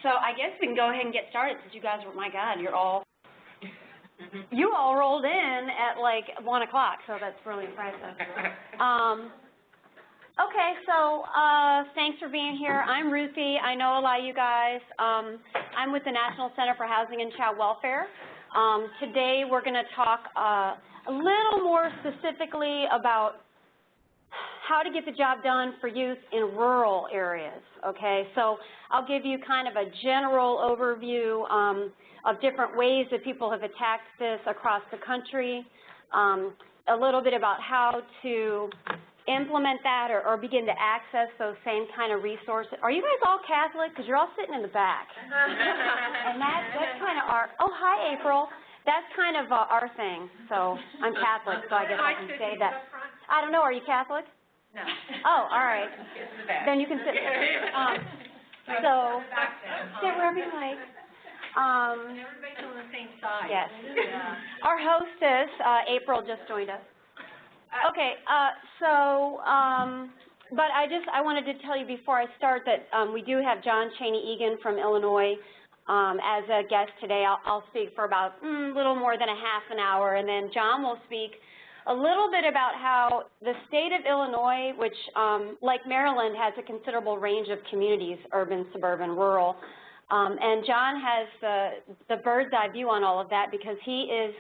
So I guess we can go ahead and get started since you guys were, my God, you all rolled in at like 1 o'clock, so that's really impressive. Okay, so thanks for being here. I'm Ruthie. I know a lot of you guys. I'm with the National Center for Housing and Child Welfare. Today we're going to talk a little more specifically about how to get the job done for youth in rural areas, okay? So I'll give you kind of a general overview of different ways that people have attacked this across the country, a little bit about how to implement that or begin to access those same kind of resources. Are you guys all Catholic? Because you're all sitting in the back. And that's kind of our, oh, hi, April. That's kind of our thing. So I'm Catholic, so I guess I can say that. I don't know, are you Catholic? No. Oh, all right. Then you can sit there. So sit wherever you like. Everybody's on the same side. Yes. Yeah. Our hostess, April, just joined us. Okay, but I wanted to tell you before I start that we do have John Cheney Egan from Illinois as a guest today. I'll speak for about a little more than a half an hour, and then John will speak a little bit about how the state of Illinois, which like Maryland, has a considerable range of communities, urban, suburban, rural, and John has the bird's eye view on all of that because he is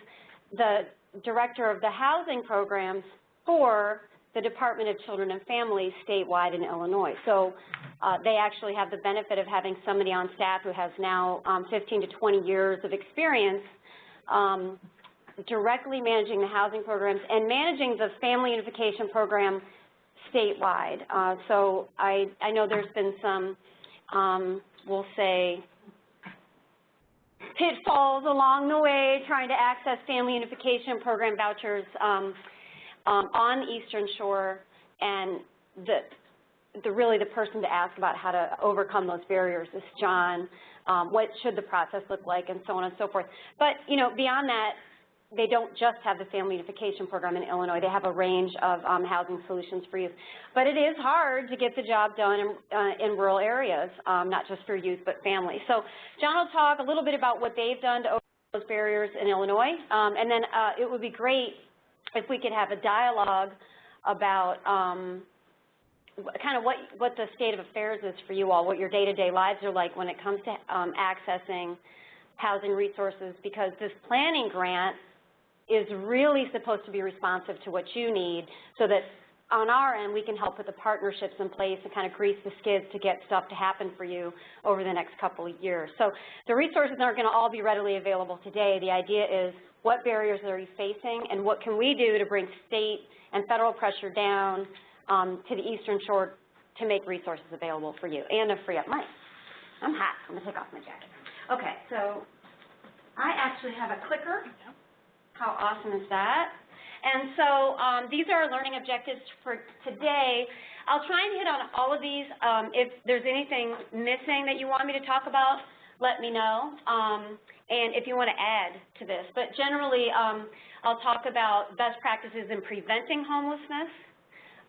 the director of the housing programs for the Department of Children and Families statewide in Illinois. So they actually have the benefit of having somebody on staff who has now 15 to 20 years of experience directly managing the housing programs and managing the family unification program statewide. So I know there's been some, we'll say, pitfalls along the way trying to access family unification program vouchers on the Eastern Shore, and really the person to ask about how to overcome those barriers is John. What should the process look like, and so on and so forth. But beyond that, they don't just have the family unification program in Illinois. They have a range of housing solutions for youth. But it is hard to get the job done in rural areas, not just for youth, but families. So John will talk a little bit about what they've done to overcome those barriers in Illinois. And then it would be great if we could have a dialogue about kind of what the state of affairs is for you all, what your day-to-day lives are like when it comes to accessing housing resources, because this planning grant is really supposed to be responsive to what you need so that on our end we can help put the partnerships in place and kind of grease the skids to get stuff to happen for you over the next couple of years. So the resources aren't going to all be readily available today. The idea is what barriers are you facing and what can we do to bring state and federal pressure down to the Eastern Shore to make resources available for you and to free up money. I'm hot. I'm going to take off my jacket. Okay, so I actually have a clicker. How awesome is that? And so these are our learning objectives for today. I'll try and hit on all of these. If there's anything missing that you want me to talk about, let me know. And if you want to add to this. But generally, I'll talk about best practices in preventing homelessness,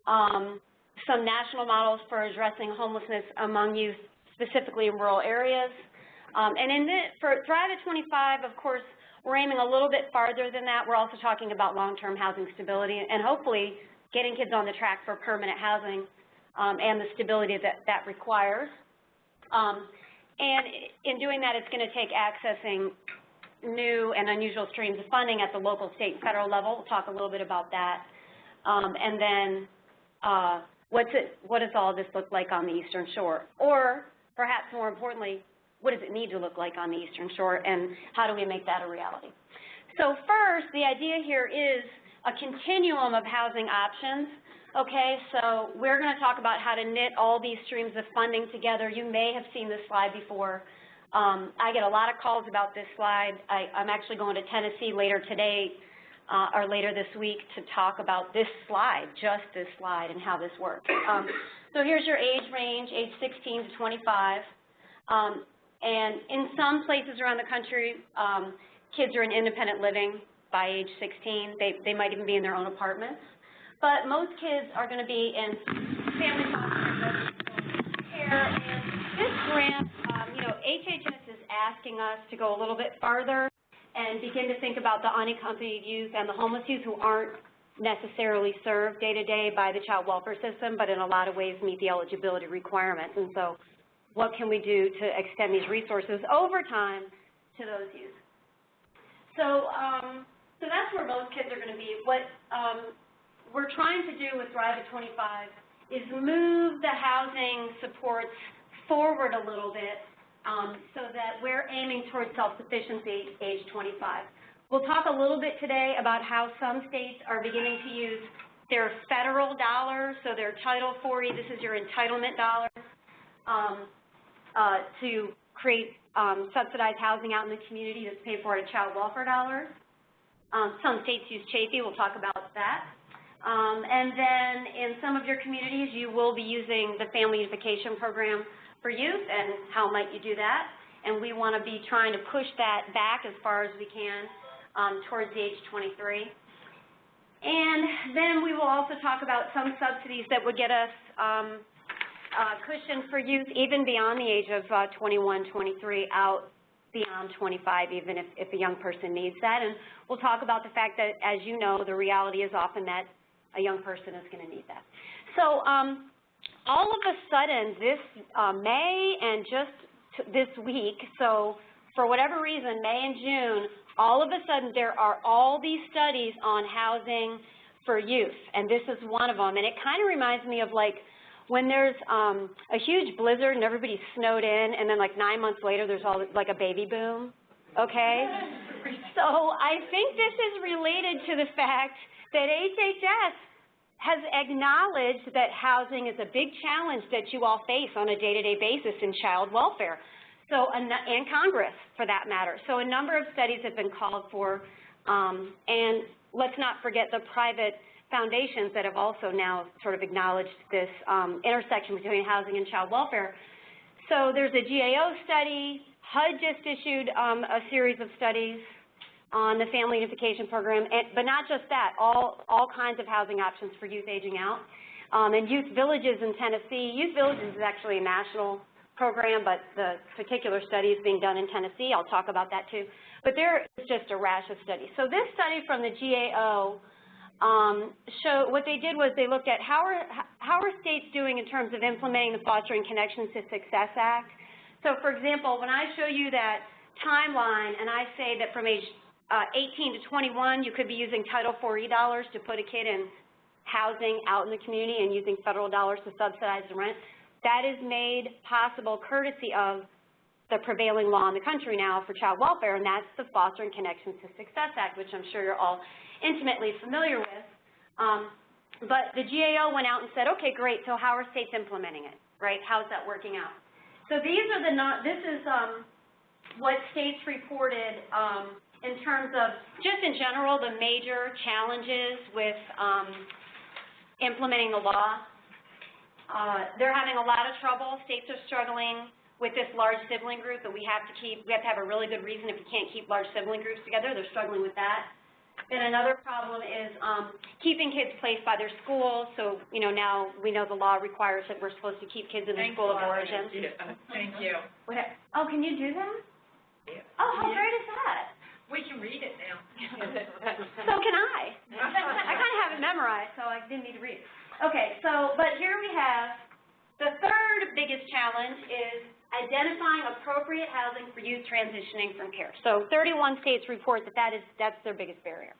some national models for addressing homelessness among youth, specifically in rural areas. And for Thrive at 25, of course, we're aiming a little bit farther than that. We're also talking about long-term housing stability and hopefully getting kids on the track for permanent housing and the stability that requires. And in doing that, it's going to take accessing new and unusual streams of funding at the local, state, and federal level. We'll talk a little bit about that. And then what does all this look like on the Eastern Shore? Or perhaps more importantly, what does it need to look like on the Eastern Shore, and how do we make that a reality? So first, the idea here is a continuum of housing options, okay? So we're going to talk about how to knit all these streams of funding together. You may have seen this slide before. I get a lot of calls about this slide. I'm actually going to Tennessee later today or later this week to talk about this slide, just this slide, and how this works. So here's your age range, age 16 to 25. And in some places around the country, kids are in independent living by age 16. They might even be in their own apartments. But most kids are going to be in family foster care. And this grant, asking us to go a little bit farther and begin to think about the unaccompanied youth and the homeless youth who aren't necessarily served day-to-day by the child welfare system, but in a lot of ways meet the eligibility requirements. And so what can we do to extend these resources over time to those youth? So, so that's where most kids are going to be. What we're trying to do with Thrive at 25 is move the housing supports forward a little bit so that we're aiming towards self-sufficiency age 25. We'll talk a little bit today about how some states are beginning to use their federal dollars, so their Title 40, this is your entitlement dollars, to create subsidized housing out in the community that's paid for out of child welfare dollars. Some states use Chafee. We'll talk about that. And then in some of your communities, you will be using the Family Unification Program for youth, and how might you do that? And we want to be trying to push that back as far as we can towards the age 23. And then we will also talk about some subsidies that would get us cushion for youth even beyond the age of 21, 23, out beyond 25, even if a young person needs that. And we'll talk about the fact that, as you know, the reality is often that a young person is going to need that. So all of a sudden, this May and just this week, so for whatever reason, May and June, all of a sudden there are all these studies on housing for youth, and this is one of them. And it kind of reminds me of like when there's a huge blizzard and everybody's snowed in, and then like 9 months later there's all like a baby boom, okay? So I think this is related to the fact that HHS has acknowledged that housing is a big challenge that you all face on a day-to-day basis in child welfare. So, and Congress, for that matter. So a number of studies have been called for, and let's not forget the private foundations that have also now sort of acknowledged this intersection between housing and child welfare. So there's a GAO study. HUD just issued a series of studies on the Family Unification Program, but not just that, all kinds of housing options for youth aging out. And Youth Villages in Tennessee. Youth Villages is actually a national program, but the particular study is being done in Tennessee. I'll talk about that too. But there is just a rash of studies. So this study from the GAO what they did was they looked at how are states doing in terms of implementing the Fostering Connections to Success Act. So for example, when I show you that timeline and I say that from age 18 to 21, you could be using Title 40 dollars to put a kid in housing out in the community and using federal dollars to subsidize the rent. That is made possible courtesy of the prevailing law in the country now for child welfare, and that's the Fostering Connections to Success Act, which I'm sure you're all intimately familiar with. But the GAO went out and said, okay, great, so how are states implementing it, right? How's that working out? So these are this is what states reported in terms of, just in general, the major challenges with implementing the law. They're having a lot of trouble. States are struggling with this large sibling group that we have to have a really good reason if you can't keep large sibling groups together. They're struggling with that. Then another problem is keeping kids placed by their school. So, you know, now we know the law requires that we're supposed to keep kids in their school of origin. Thank you. Oh, can you do that? Yeah. Oh, how great is that? We can read it now. So can I. I kind of have it memorized, so I didn't need to read it. Okay, so, but here we have the third biggest challenge is identifying appropriate housing for youth transitioning from care. So 31 states report that that's their biggest barrier.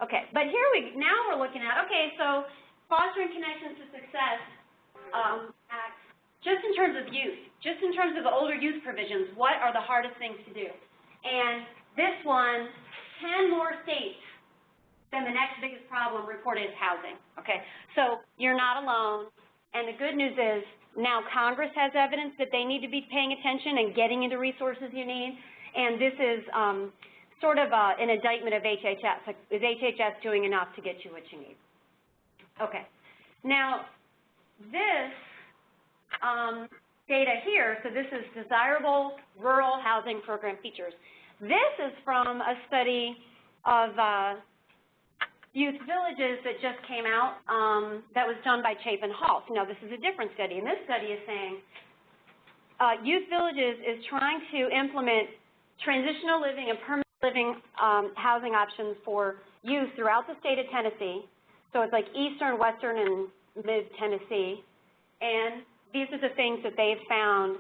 Okay, but here now we're looking at, okay, so Fostering Connections to Success Act, just in terms of youth, just in terms of the older youth provisions, what are the hardest things to do? And this one, 10 more states than the next biggest problem reported is housing, okay? So you're not alone, and the good news is now Congress has evidence that they need to be paying attention and getting into resources you need, and this is sort of an indictment of HHS. Like, is HHS doing enough to get you what you need? Okay. Now, this data here, so this is desirable rural housing program features. This is from a study of Youth Villages that just came out that was done by Chapin Hall. So now this is a different study, and this study is saying Youth Villages is trying to implement transitional living and permanent living housing options for youth throughout the state of Tennessee. So it's like eastern, western, and mid-Tennessee. And these are the things that they've found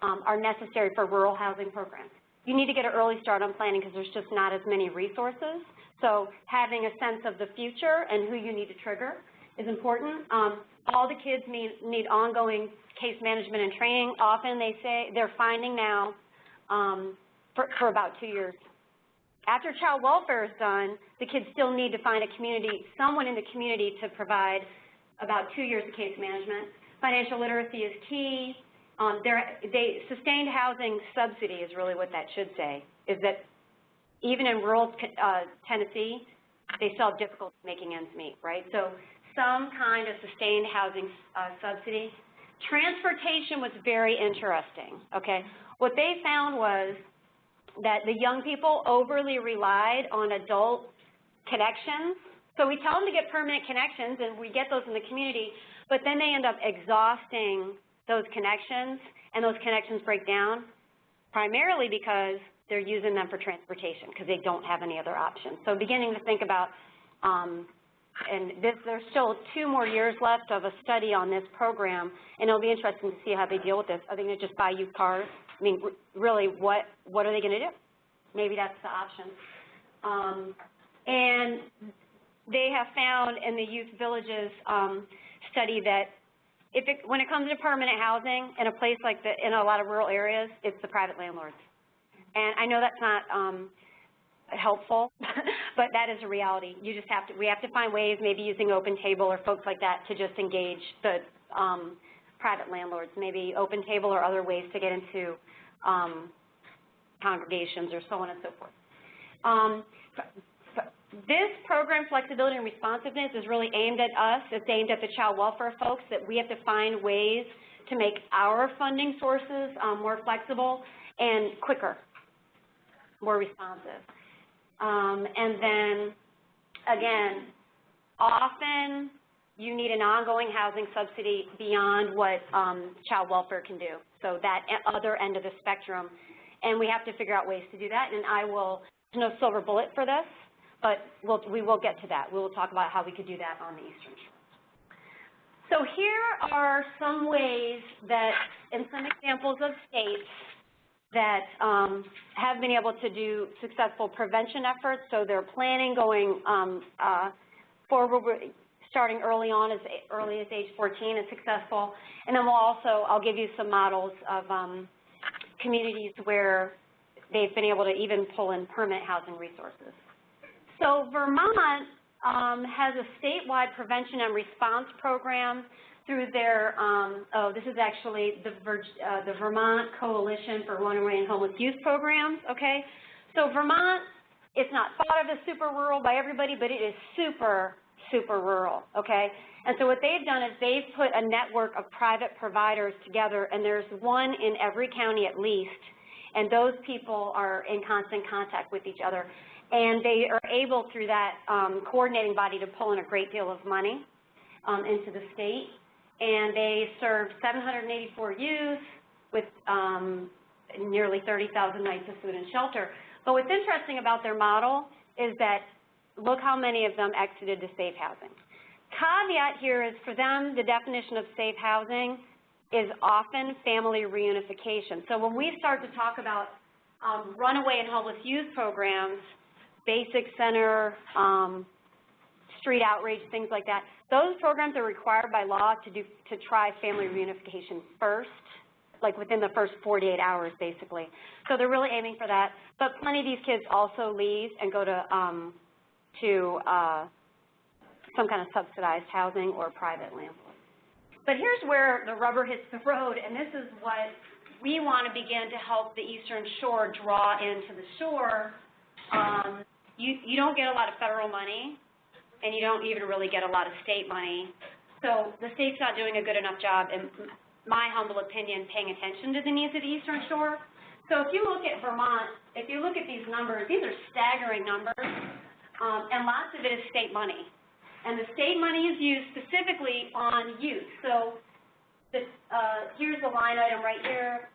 are necessary for rural housing programs. You need to get an early start on planning because there's just not as many resources. So having a sense of the future and who you need to trigger is important. All the kids need ongoing case management and training. Often they say they're finding now for about 2 years. After child welfare is done, the kids still need to find a community, someone in the community to provide about 2 years of case management. Financial literacy is key. Sustained housing subsidy is really what that should say, is that even in rural Tennessee, they still have difficulty making ends meet, right? So some kind of sustained housing subsidy. Transportation was very interesting, okay? What they found was that the young people overly relied on adult connections. So we tell them to get permanent connections, and we get those in the community, but then they end up exhausting those connections, and those connections break down, primarily because they're using them for transportation, because they don't have any other options. So beginning to think about, and there's still 2 more years left of a study on this program, and it'll be interesting to see how they deal with this. Are they going to just buy used cars? I mean, really, what are they going to do? Maybe that's the option. And they have found in the Youth Villages study that when it comes to permanent housing in a place like in a lot of rural areas, it's the private landlords. And I know that's not helpful, but that is a reality. We have to find ways, maybe using Open Table or folks like that, to just engage the private landlords, maybe Open Table or other ways to get into congregations or so on and so forth. This program, Flexibility and Responsiveness, is really aimed at us. It's aimed at the child welfare folks, that we have to find ways to make our funding sources more flexible and quicker, more responsive. And then, again, often you need an ongoing housing subsidy beyond what child welfare can do, so that other end of the spectrum. And we have to figure out ways to do that, and there's no silver bullet for this, but we will get to that. We will talk about how we could do that on the Eastern Shore. So here are some ways that, and some examples of states that have been able to do successful prevention efforts. So they're planning going forward, starting early on, as early as age 14 is successful. And then I'll give you some models of communities where they've been able to even pull in permanent housing resources. So Vermont has a statewide prevention and response program through their, this is actually the Vermont Coalition for Runaway and Homeless Youth Programs, okay? So Vermont, it's not thought of as super rural by everybody, but it is super, super rural, okay? And so what they've done is they've put a network of private providers together, and there's one in every county at least, and those people are in constant contact with each other. And they are able, through that coordinating body, to pull in a great deal of money into the state. And they served 784 youth with nearly 30,000 nights of food and shelter. But what's interesting about their model is that look how many of them exited to safe housing. Caveat here is, for them, the definition of safe housing is often family reunification. So when we start to talk about runaway and homeless youth programs, Basic Center, street outreach, things like that, those programs are required by law to try family reunification first, like within the first 48 hours, basically. So they're really aiming for that. But plenty of these kids also leave and go to some kind of subsidized housing or private landlord. But here's where the rubber hits the road, and this is what we want to begin to help the Eastern Shore draw into the shore. You don't get a lot of federal money, and you don't even really get a lot of state money. So the state's not doing a good enough job, in my humble opinion, paying attention to the needs of the Eastern Shore. So if you look at Vermont, if you look at these numbers, these are staggering numbers, and lots of it is state money. And the state money is used specifically on youth. So here's the line item right here.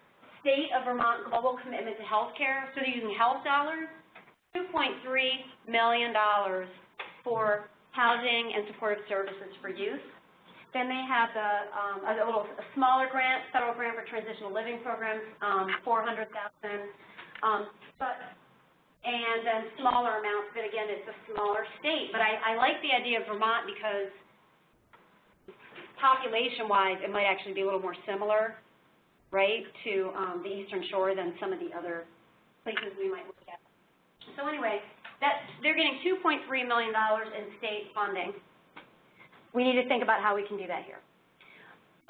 State of Vermont Global Commitment to Healthcare. So they're using health dollars, $2.3 million for housing and supportive services for youth. Then they have a smaller grant, federal grant for transitional living programs, $400,000. And then smaller amounts, but again, it's a smaller state. But I like the idea of Vermont because population-wise, it might actually be a little more similar, right, to the Eastern Shore than some of the other places we might look at. So anyway, they're getting $2.3 million in state funding. We need to think about how we can do that here.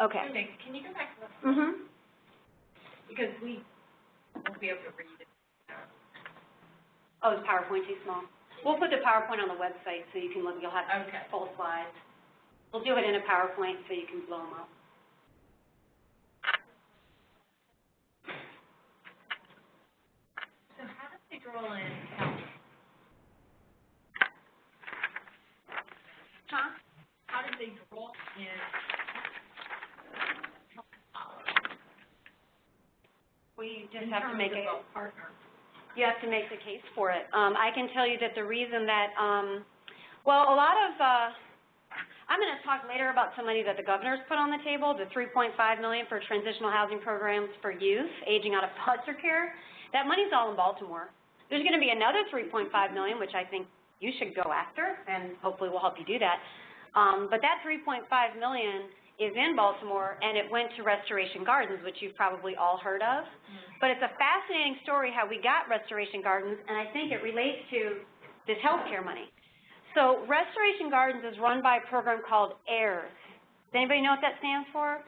Okay. Can you go back to the Because we won't be able to read it. Oh, is PowerPoint too small? We'll put the PowerPoint on the website so you can look. You'll have full slides. We'll do it in a PowerPoint so you can blow them up. So how do they draw in health? Huh? How did they draw in health policy? We just have to make a partner. You have to make the case for it. I can tell you that the reason that, well, a lot of, I'm going to talk later about some money that the governor's put on the table, the $3.5 million for transitional housing programs for youth aging out of foster care. That money's all in Baltimore. There's going to be another $3.5 million, which I think you should go after, and hopefully we'll help you do that. But that $3.5 million is in Baltimore, and it went to Restoration Gardens, which you've probably all heard of. But it's a fascinating story how we got Restoration Gardens, and I think it relates to this healthcare money. So Restoration Gardens is run by a program called AIRS. Does anybody know what that stands for?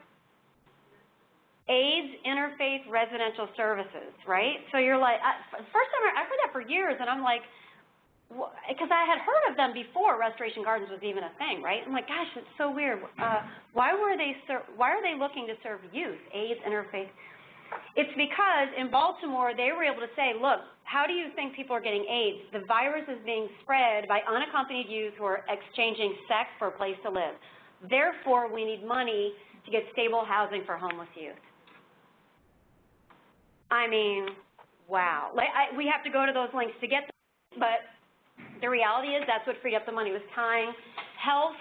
AIDS Interfaith Residential Services, right? So you're like, first time I've heard that for years, and I'm like, because I had heard of them before Restoration Gardens was even a thing, right? I'm like, gosh, it's so weird. Why are they looking to serve youth, AIDS Interfaith? It's because in Baltimore they were able to say, look, how do you think people are getting AIDS? The virus is being spread by unaccompanied youth who are exchanging sex for a place to live. Therefore, we need money to get stable housing for homeless youth. I mean, wow. We have to go to those links to get them, but the reality is that's what freed up the money, was tying health,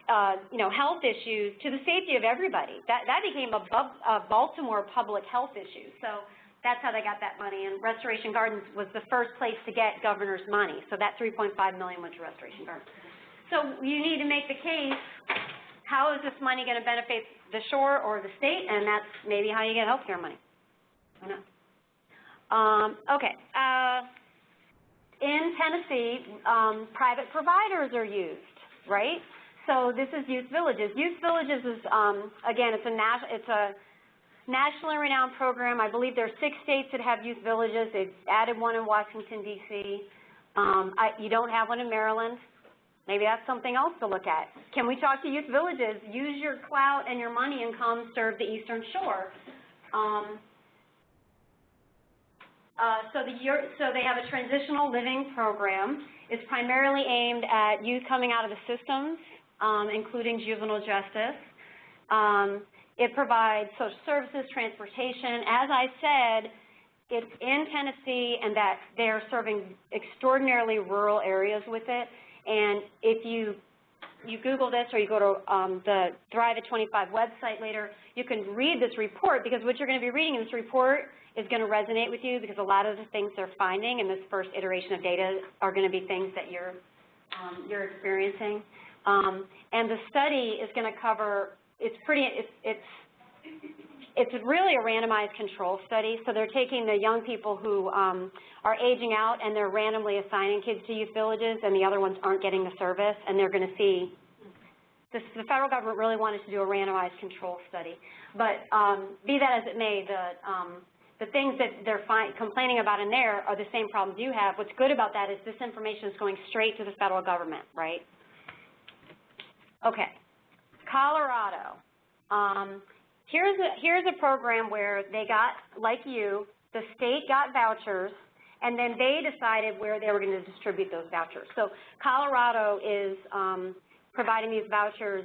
health issues to the safety of everybody. That became a Baltimore public health issue. So that's how they got that money. And Restoration Gardens was the first place to get governor's money. So that $3.5 million went to Restoration Gardens. So you need to make the case, how is this money going to benefit the shore or the state? And that's maybe how you get health care money. I know. Okay. In Tennessee, private providers are used, right? So this is Youth Villages. Youth Villages is, again, it's a nationally renowned program. I believe there are 6 states that have Youth Villages. They've added one in Washington, D.C. You don't have one in Maryland. Maybe that's something else to look at. Can we talk to Youth Villages? Use your clout and your money and come serve the Eastern Shore. So they have a transitional living program. It's primarily aimed at youth coming out of the systems, including juvenile justice. It provides social services, transportation. As I said, it's in Tennessee, and that they're serving extraordinarily rural areas with it. And if you Google this, or you go to the Thrive at 25 website later, you can read this report, because what you're going to be reading in this report is going to resonate with you, because a lot of the things they're finding in this first iteration of data are going to be things that you're experiencing. And the study is going to cover, it's really a randomized control study. So they're taking the young people who are aging out, and they're randomly assigning kids to youth villages, and the other ones aren't getting the service, and they're going to see. The federal government really wanted to do a randomized control study. But be that as it may, the things that they're complaining about in there are the same problems you have. What's good about that is this information is going straight to the federal government, right? Okay, Colorado. Here's a program where they got, like you, the state got vouchers, and then they decided where they were going to distribute those vouchers. So Colorado is providing these vouchers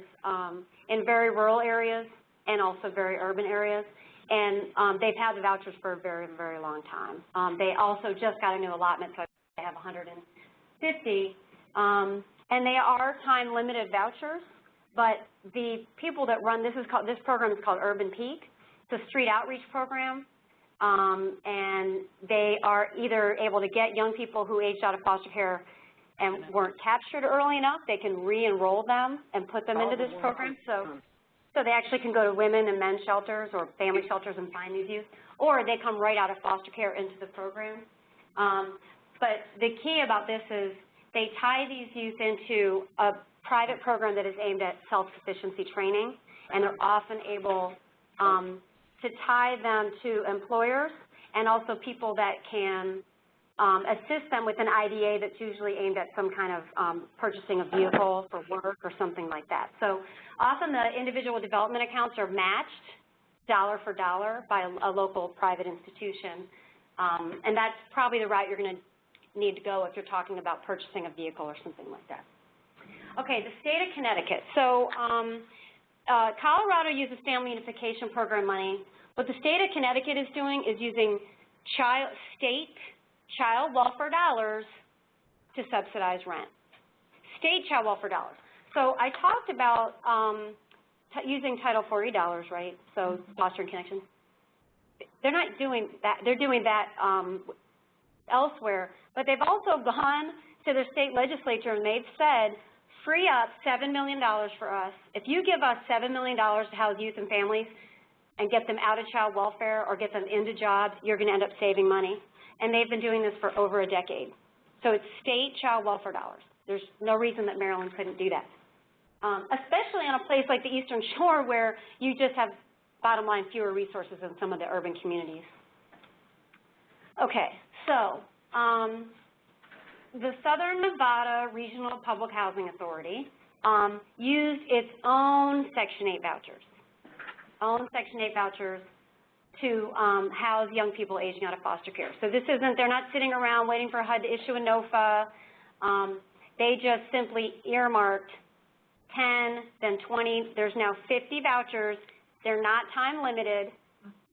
in very rural areas and also very urban areas. and they've had the vouchers for a very, very long time. They also just got a new allotment, so they have 150, and they are time-limited vouchers, but the people that run, this program is called Urban Peak. It's a street outreach program, and they are either able to get young people who aged out of foster care and weren't captured early enough, they can re-enroll them and put them into this program. So they actually can go to women and men's shelters or family shelters and find these youth, or they come right out of foster care into the program. But the key about this is they tie these youth into a private program that is aimed at self-sufficiency training, and they're often able to tie them to employers and also people that can assist them with an IDA that's usually aimed at some kind of purchasing a vehicle for work or something like that. So often the individual development accounts are matched dollar for dollar by a local private institution, and that's probably the route you're going to need to go if you're talking about purchasing a vehicle or something like that. Okay, the state of Connecticut. So Colorado uses family unification program money. What the state of Connecticut is doing is using state child welfare dollars to subsidize rent. State child welfare dollars. So I talked about using Title 40 dollars, right? So fostering connections. They're not doing that. They're doing that elsewhere. But they've also gone to their state legislature and they've said, free up $7 million for us. If you give us $7 million to house youth and families and get them out of child welfare or get them into jobs, you're going to end up saving money. And they've been doing this for over a decade. So it's state child welfare dollars. There's no reason that Maryland couldn't do that, especially on a place like the Eastern Shore where you just have, bottom line, fewer resources in some of the urban communities. Okay, so the Southern Nevada Regional Public Housing Authority used its own Section 8 vouchers, to house young people aging out of foster care. So this isn't, they're not sitting around waiting for HUD to issue a NOFA. They just simply earmarked 10, then 20. There's now 50 vouchers. They're not time limited.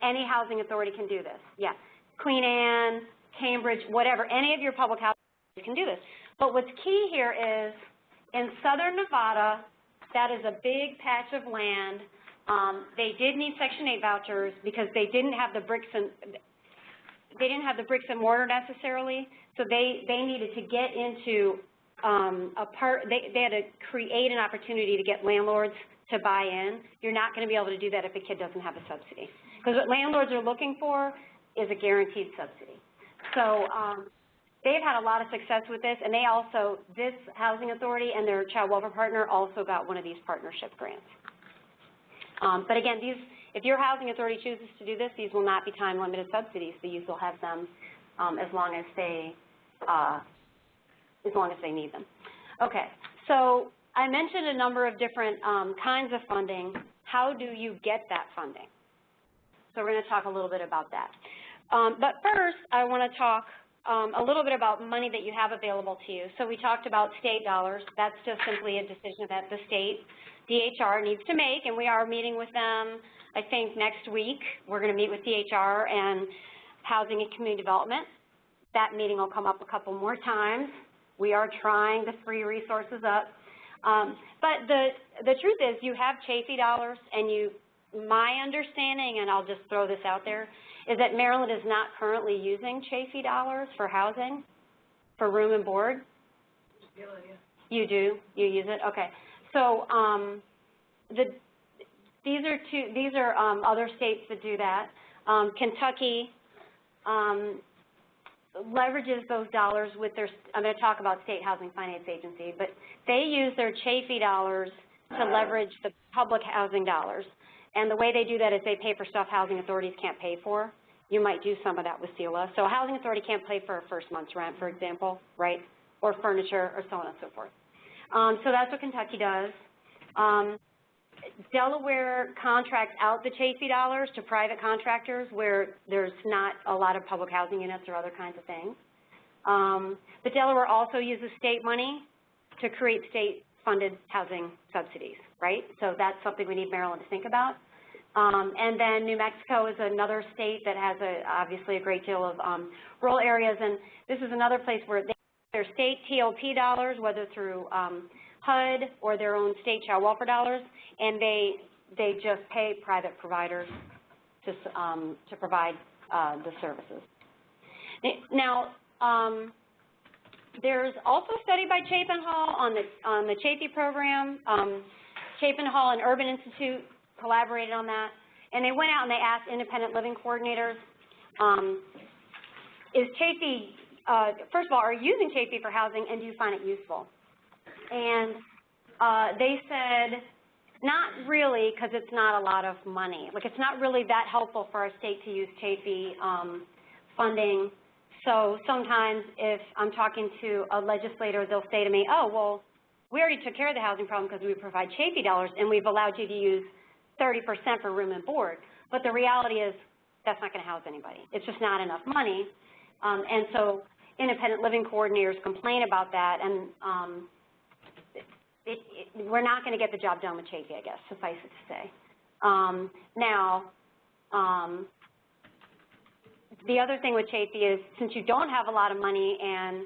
Any housing authority can do this. Yeah, Queen Anne, Cambridge, whatever, any of your public housing can do this. But what's key here is in Southern Nevada, that is a big patch of land. They did need Section 8 vouchers because they didn't have the bricks and mortar necessarily. So they needed to get into they had to create an opportunity to get landlords to buy in. You're not going to be able to do that if a kid doesn't have a subsidy, because what landlords are looking for is a guaranteed subsidy. So they've had a lot of success with this, and they also, this housing authority and their child welfare partner also got one of these partnership grants. But again, these, if your housing authority chooses to do this, these will not be time-limited subsidies. The youth will have them as long as they need them. Okay, so I mentioned a number of different kinds of funding. How do you get that funding? So we're going to talk a little bit about that. But first, I want to talk a little bit about money that you have available to you. So we talked about state dollars. That's just simply a decision that the state DHR needs to make, and we are meeting with them, I think, next week. We're going to meet with DHR and Housing and Community Development. That meeting will come up a couple more times. We are trying to free resources up. But the truth is you have Chafee dollars, and my understanding, and I'll just throw this out there, is that Maryland is not currently using Chafee dollars for housing, for room and board. You do? You use it? Okay. So these are other states that do that. Kentucky leverages those dollars with their, I'm going to talk about State Housing Finance Agency, but they use their Chafee dollars to leverage the public housing dollars. And the way they do that is they pay for stuff housing authorities can't pay for. You might do some of that with CELA. So a housing authority can't pay for a first month's rent, for example, right, or furniture or so on and so forth. So that's what Kentucky does. Delaware contracts out the Chafee dollars to private contractors where there's not a lot of public housing units or other kinds of things. But Delaware also uses state money to create state-funded housing subsidies, right? So that's something we need Maryland to think about. And then New Mexico is another state that has obviously a great deal of rural areas, and this is another place where their state TLP dollars, whether through HUD or their own state child welfare dollars, and they just pay private providers to provide the services. Now, there's also a study by Chapin Hall on the Chafee program. Chapin Hall and Urban Institute collaborated on that, and they went out and they asked independent living coordinators, is Chafee, first of all, are you using Chafee for housing, and do you find it useful? And they said, not really, because it's not a lot of money. Like, it's not really that helpful for our state to use Chafee funding. So sometimes if I'm talking to a legislator, they'll say to me, oh, well, we already took care of the housing problem because we provide Chafee dollars, and we've allowed you to use 30% for room and board. But the reality is that's not going to house anybody. It's just not enough money. And so independent living coordinators complain about that, and we're not going to get the job done with Chafee, I guess, suffice it to say. The other thing with Chafee is, since you don't have a lot of money and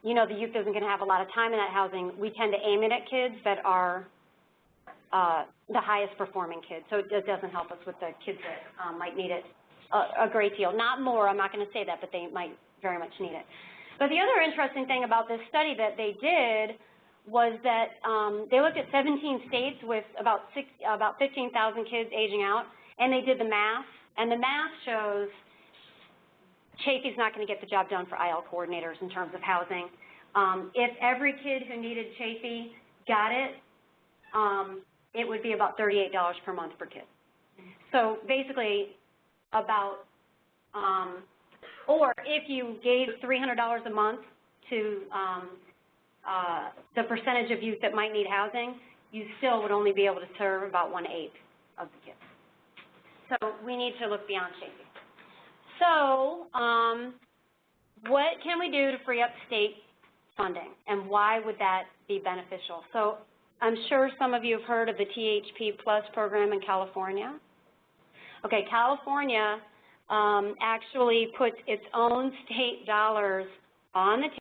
you know, the youth isn't going to have a lot of time in that housing, we tend to aim it at kids that are the highest performing kids. So it doesn't help us with the kids that might need it a great deal. Not more, I'm not going to say that, but they might very much need it. But the other interesting thing about this study that they did was that they looked at 17 states with about 15,000 kids aging out, and they did the math, and the math shows Chafee's not going to get the job done for IL coordinators in terms of housing. If every kid who needed Chafee got it, it would be about $38 per month per kid. So basically about, or if you gave $300 a month to the percentage of youth that might need housing, you still would only be able to serve about 1/8 of the kids. So we need to look beyond Chafee. So what can we do to free up state funding, and why would that be beneficial? So I'm sure some of you have heard of the THP Plus program in California. Okay, California actually puts its own state dollars on the table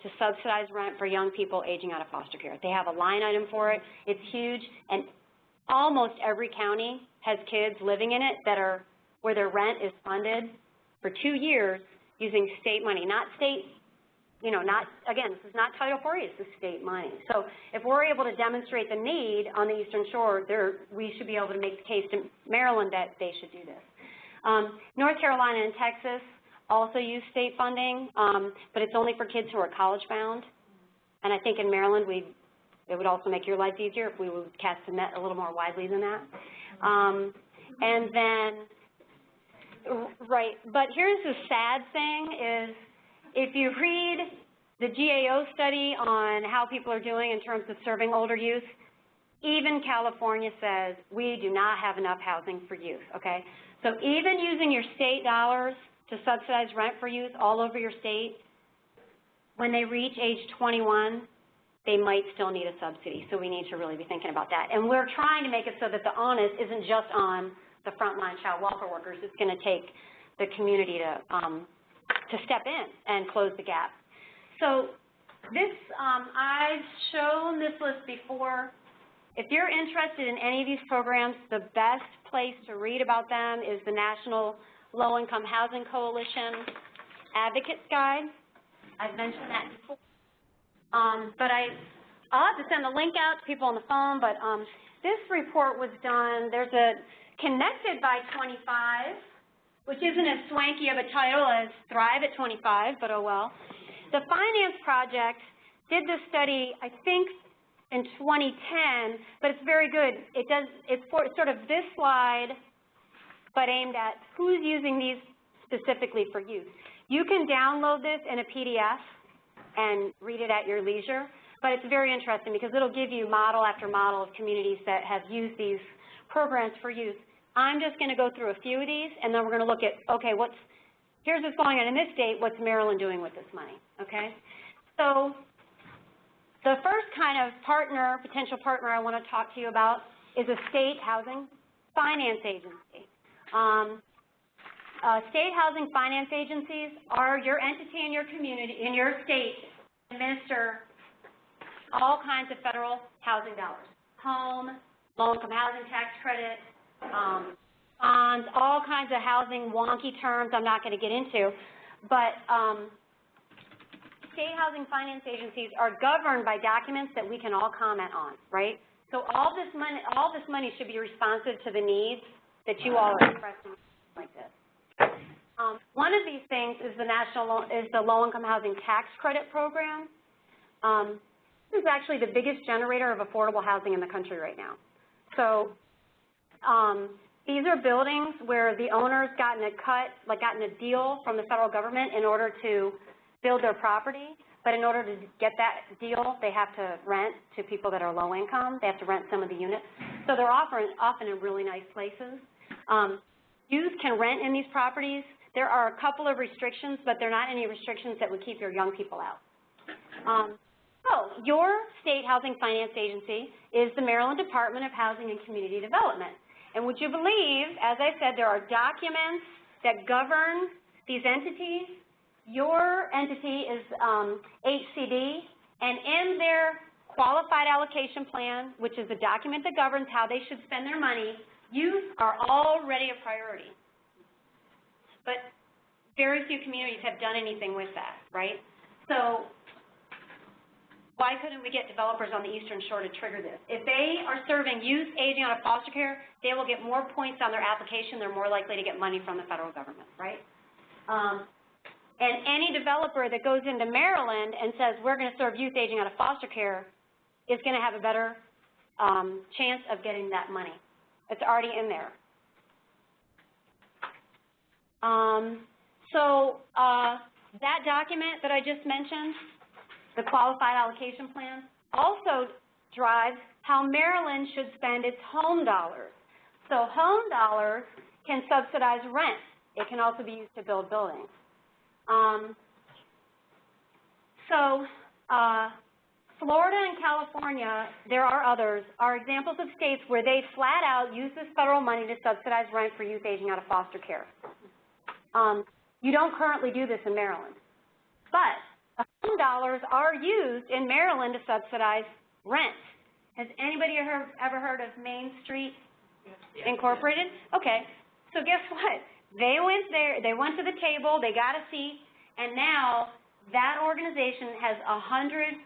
to subsidize rent for young people aging out of foster care. They have a line item for it. It's huge, and almost every county has kids living in it that are where their rent is funded for 2 years using state money, not state, you know, not, again, this is not Title 40, it's the state money. So if we're able to demonstrate the need on the Eastern Shore, we should be able to make the case to Maryland that they should do this. North Carolina and Texas also use state funding, but it's only for kids who are college-bound. And I think in Maryland, it would also make your life easier if we would cast the net a little more widely than that. And then, right, but here's the sad thing is, if you read the GAO study on how people are doing in terms of serving older youth, even California says we do not have enough housing for youth, okay? So even using your state dollars to subsidize rent for youth all over your state, when they reach age 21, they might still need a subsidy. So we need to really be thinking about that. And we're trying to make it so that the onus isn't just on the frontline child welfare workers. It's going to take the community to step in and close the gap. So this, I've shown this list before. If you're interested in any of these programs, the best place to read about them is the National Low-Income Housing Coalition Advocates Guide. I've mentioned that before. But I'll have to send the link out to people on the phone, but this report was done, there's a Connected by 25, which isn't as swanky of a title as Thrive at 25, but oh well. The Finance Project did this study, I think, in 2010, but it's very good. It's sort of this slide, but aimed at who's using these specifically for youth. You can download this in a PDF and read it at your leisure, but it's very interesting because it'll give you model after model of communities that have used these programs for youth. I'm just going to go through a few of these, and then we're going to look at, okay, here's what's going on in this state, what's Maryland doing with this money, okay? So the first kind of potential partner I want to talk to you about is a state housing Finance Agency. State housing finance agencies are your entity in your community, in your state, administer all kinds of federal housing dollars. Home, low-income housing tax credit, bonds, all kinds of housing wonky terms I'm not going to get into. But state housing finance agencies are governed by documents that we can all comment on, right? So all this money should be responsive to the needs that you all are expressing like this. One of these things is the low-income housing tax credit program. This is actually the biggest generator of affordable housing in the country right now. So these are buildings where the owner's gotten a deal from the federal government in order to build their property, but in order to get that deal, they have to rent to people that are low income. They have to rent some of the units. So they're often in really nice places. Youth can rent in these properties. There are a couple of restrictions, but there are not any restrictions that would keep your young people out. So your state housing finance agency is the Maryland Department of Housing and Community Development. And would you believe, as I said, there are documents that govern these entities. Your entity is HCD, and in their qualified allocation plan, which is the document that governs how they should spend their money, youth are already a priority. But very few communities have done anything with that, right? So why couldn't we get developers on the Eastern Shore to trigger this? If they are serving youth aging out of foster care, they will get more points on their application. They're more likely to get money from the federal government, right? And any developer that goes into Maryland and says, we're going to serve youth aging out of foster care is going to have a better chance of getting that money. It's already in there. That document that I just mentioned, the qualified allocation plan, also drives how Maryland should spend its home dollars. So home dollars can subsidize rent. It can also be used to build buildings. Florida and California, there are others, are examples of states where they flat out use this federal money to subsidize rent for youth aging out of foster care. You don't currently do this in Maryland, but the home dollars are used in Maryland to subsidize rent. Has anybody ever heard of Main Street Incorporated? Okay, so guess what? They went there, they went to the table, they got a seat, and now that organization has $100,000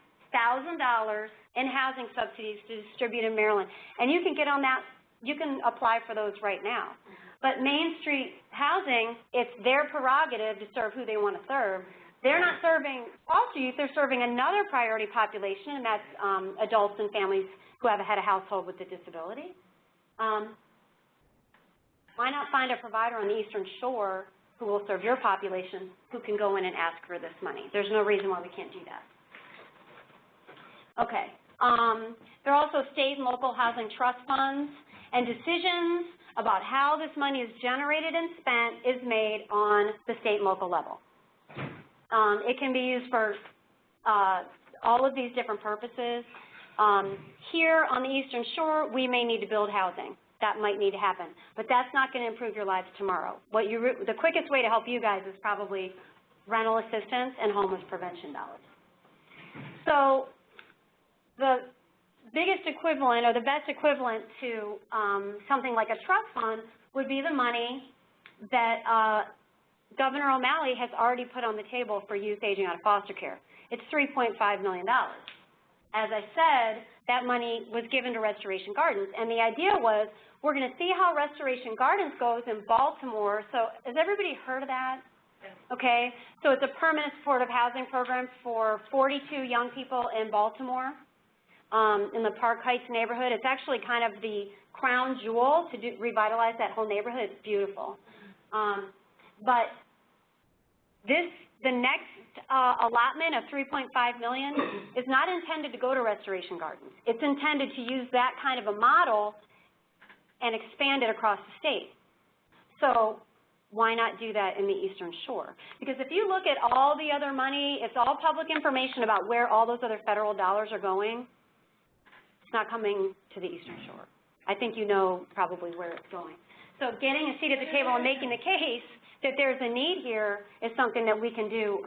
in housing subsidies to distribute in Maryland. And you can get on that, you can apply for those right now. But Main Street Housing, it's their prerogative to serve who they want to serve. They're not serving foster youth, they're serving another priority population, and that's adults and families who have had a household with a disability. Why not find a provider on the Eastern Shore who will serve your population who can go in and ask for this money? There's no reason why we can't do that. Okay. There are also state and local housing trust funds, and decisions about how this money is generated and spent is made on the state and local level. It can be used for all of these different purposes. Here on the Eastern Shore, we may need to build housing. That might need to happen, but that's not going to improve your lives tomorrow. The quickest way to help you guys is probably rental assistance and homeless prevention dollars. So the biggest equivalent, or the best equivalent to something like a trust fund would be the money that Governor O'Malley has already put on the table for youth aging out of foster care. It's $3.5 million. As I said, that money was given to Restoration Gardens, and the idea was we're going to see how Restoration Gardens goes in Baltimore. So has everybody heard of that? Okay, so it's a permanent supportive housing program for 42 young people in Baltimore, in the Park Heights neighborhood. It's actually kind of the crown jewel to revitalize that whole neighborhood. It's beautiful. But the next allotment of $3.5 million is not intended to go to Restoration Gardens. It's intended to use that kind of a model and expand it across the state. So why not do that in the Eastern Shore? Because if you look at all the other money, it's all public information about where all those other federal dollars are going. It's not coming to the Eastern Shore. I think you know probably where it's going. So getting a seat at the table and making the case that there's a need here is something that we can do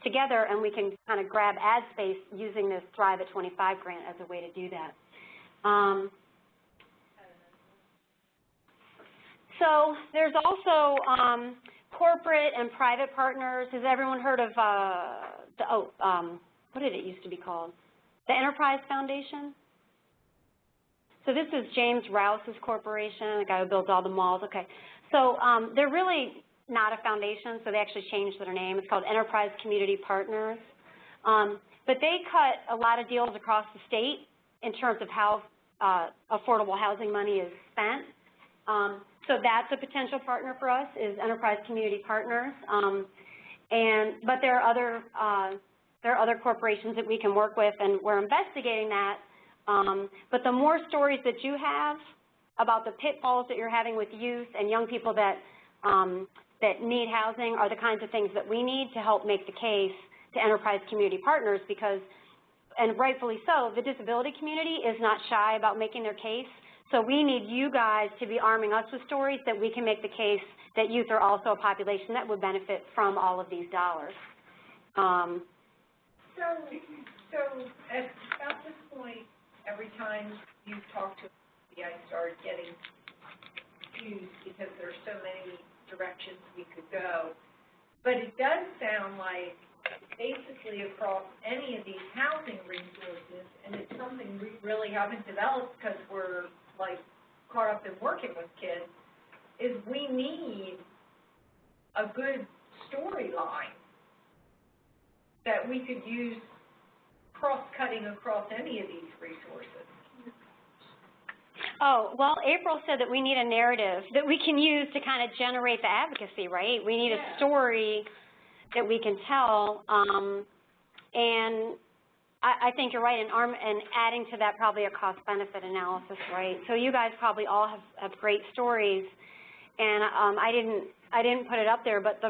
together, and we can kind of grab ad space using this Thrive at 25 grant as a way to do that. So there's also corporate and private partners. Has everyone heard of what did it used to be called? The Enterprise Foundation? So this is James Rouse's corporation, the guy who builds all the malls. Okay. So they're really not a foundation, so they actually changed their name. It's called Enterprise Community Partners. But they cut a lot of deals across the state in terms of how affordable housing money is spent. So that's a potential partner for us, is Enterprise Community Partners. But there are other corporations that we can work with, and we're investigating that. But the more stories that you have about the pitfalls that you're having with youth and young people that need housing are the kinds of things that we need to help make the case to Enterprise Community Partners, because, and rightfully so, the disability community is not shy about making their case. So we need you guys to be arming us with stories that we can make the case that youth are also a population that would benefit from all of these dollars. So at about this point, every time you talk to me, I start getting confused because there's so many directions we could go. But it does sound like basically across any of these housing resources, and it's something we really haven't developed because we're like caught up in working with kids, is we need a good storyline that we could use cross-cutting across any of these resources. Oh, well, April said that we need a narrative that we can use to kind of generate the advocacy, right? We need a story that we can tell, and I think you're right, and adding to that probably a cost-benefit analysis, right? So you guys probably all have great stories, and I didn't put it up there, but the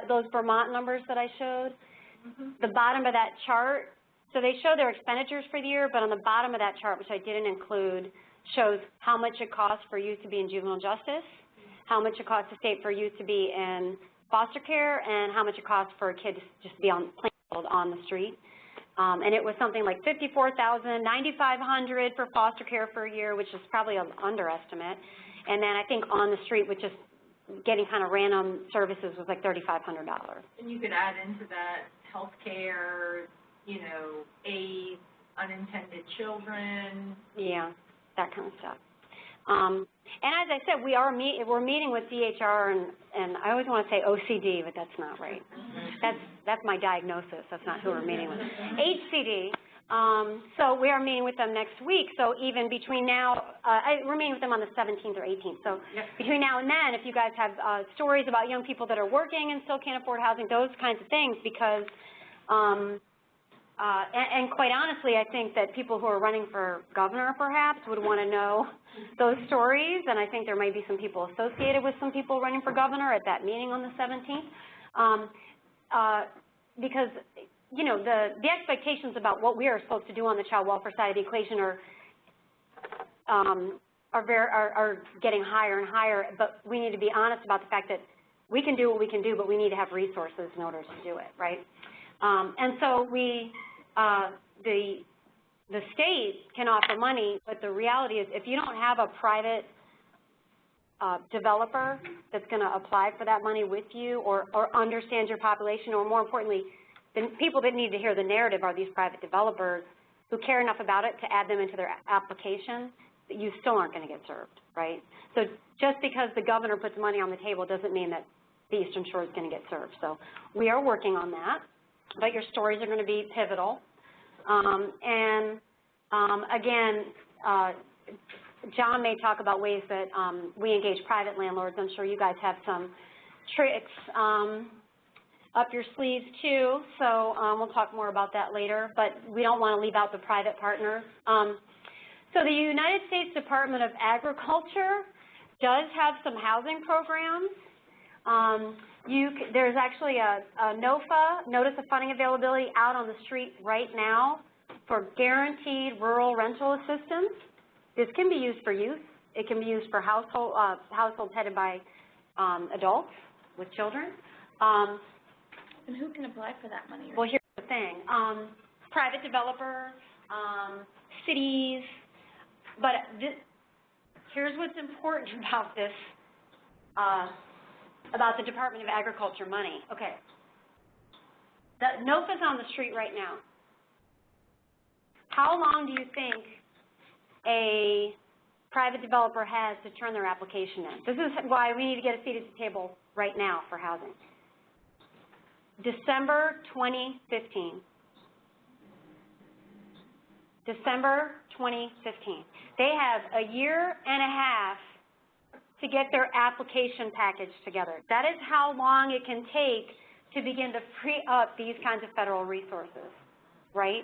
those Vermont numbers that I showed, the bottom of that chart, so they show their expenditures for the year, but on the bottom of that chart, which I didn't include, shows how much it costs for youth to be in juvenile justice, how much it costs the state for youth to be in foster care, and how much it costs for a kid to just be on the street. And it was something like $54,000, $9,500 for foster care for a year, which is probably an underestimate. And then I think on the street, with just getting kind of random services, was like $3,500. And you could add into that health care, you know, AIDS, unintended children. Yeah, that kind of stuff. And as I said, we're meeting with DHR, and I always want to say OCD, but that's not right. That's my diagnosis. That's not who we're meeting with. HCD. So we are meeting with them next week. So even between now, we're meeting with them on the 17th or 18th. So between now and then, if you guys have stories about young people that are working and still can't afford housing, those kinds of things, because and quite honestly, I think that people who are running for governor perhaps would want to know those stories, and I think there might be some people associated with some people running for governor at that meeting on the 17th, because, you know, the expectations about what we are supposed to do on the child welfare side of the equation are getting higher and higher, but we need to be honest about the fact that we can do what we can do, but we need to have resources in order to do it, right? And so the state can offer money, but the reality is if you don't have a private developer that's going to apply for that money with you, or understands your population, or more importantly, the people that need to hear the narrative are these private developers who care enough about it to add them into their application, that you still aren't going to get served, right? So just because the governor puts money on the table doesn't mean that the Eastern Shore is going to get served. So we are working on that, but your stories are going to be pivotal. Again, John may talk about ways that we engage private landlords. I'm sure you guys have some tricks up your sleeves too, so we'll talk more about that later, but we don't want to leave out the private partners. So the United States Department of Agriculture does have some housing programs. There's actually a NOFA, Notice of Funding Availability, out on the street right now for guaranteed rural rental assistance. This can be used for youth. It can be used for households headed by adults with children. And who can apply for that money? Well, here's the thing. Private developers, cities, but here's what's important about this, about the Department of Agriculture money. Okay. The NOFA's on the street right now. How long do you think a private developer has to turn their application in? This is why we need to get a seat at the table right now for housing. December 2015. December 2015. They have a year and a half to get their application package together. That is how long it can take to begin to free up these kinds of federal resources, right?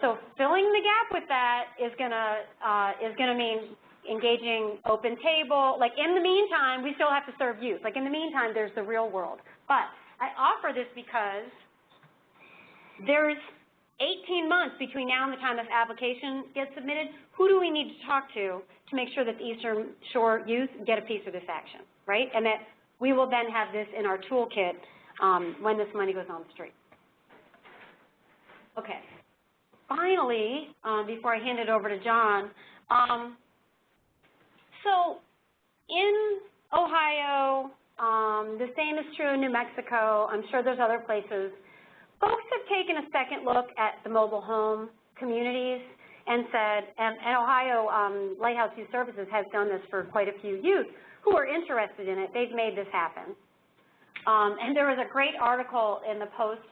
So filling the gap with that is gonna mean engaging open table. Like in the meantime, we still have to serve youth. Like in the meantime, there's the real world. But I offer this because there's 18 months between now and the time this application gets submitted. Who do we need to talk to make sure that the Eastern Shore youth get a piece of this action, right? And that we will then have this in our toolkit when this money goes on the street. Okay. Finally, before I hand it over to John, so in Ohio, the same is true in New Mexico. I'm sure there's other places. Folks have taken a second look at the mobile home communities and said, and Ohio Lighthouse Youth Services has done this for quite a few youth who are interested in it. They've made this happen. And there was a great article in the Post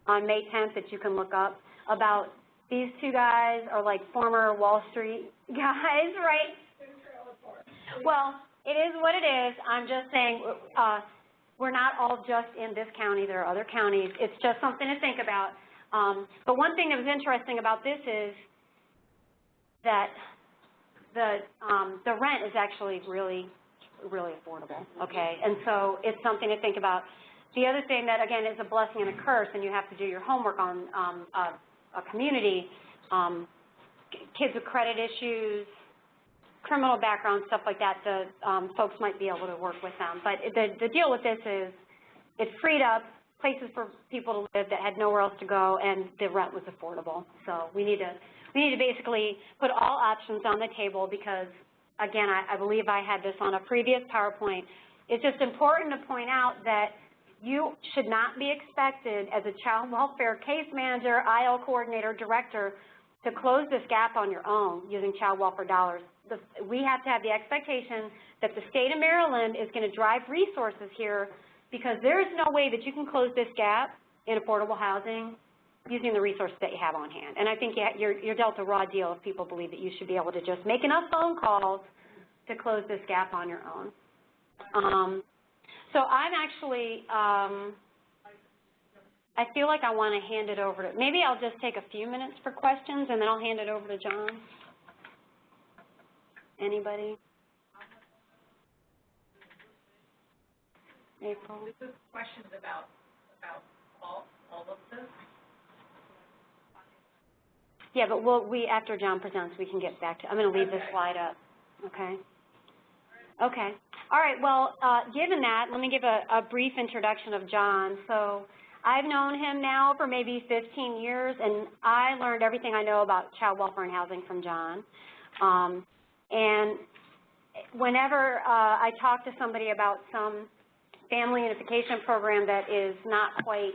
on May 10th that you can look up about these two guys are like former Wall Street guys, right? Well, it is what it is. I'm just saying we're not all just in this county. There are other counties. It's just something to think about. But one thing that was interesting about this is that the rent is actually really affordable, okay? And so it's something to think about. The other thing that, again, is a blessing and a curse, and you have to do your homework on a community, kids with credit issues, criminal background, stuff like that, the folks might be able to work with them. But the deal with this is it freed up places for people to live that had nowhere else to go, and the rent was affordable. So we need to basically put all options on the table because, again, I believe I had this on a previous PowerPoint. It's just important to point out that you should not be expected as a child welfare case manager, IL coordinator, director, to close this gap on your own using child welfare dollars. We have to have the expectation that the state of Maryland is going to drive resources here because there is no way that you can close this gap in affordable housing using the resources that you have on hand. And I think you're dealt a raw deal if people believe that you should be able to just make enough phone calls to close this gap on your own. So I'm actually, I feel like I want to hand it over to, maybe I'll just take a few minutes for questions and then I'll hand it over to John. Anybody? April? This is questions about all of this. Yeah, but after John presents, we can get back to, I'm going to leave this slide up, okay? Okay. All right, well, given that, let me give a brief introduction of John. So I've known him now for maybe 15 years, and I learned everything I know about child welfare and housing from John. And whenever I talk to somebody about some family unification program that is not quite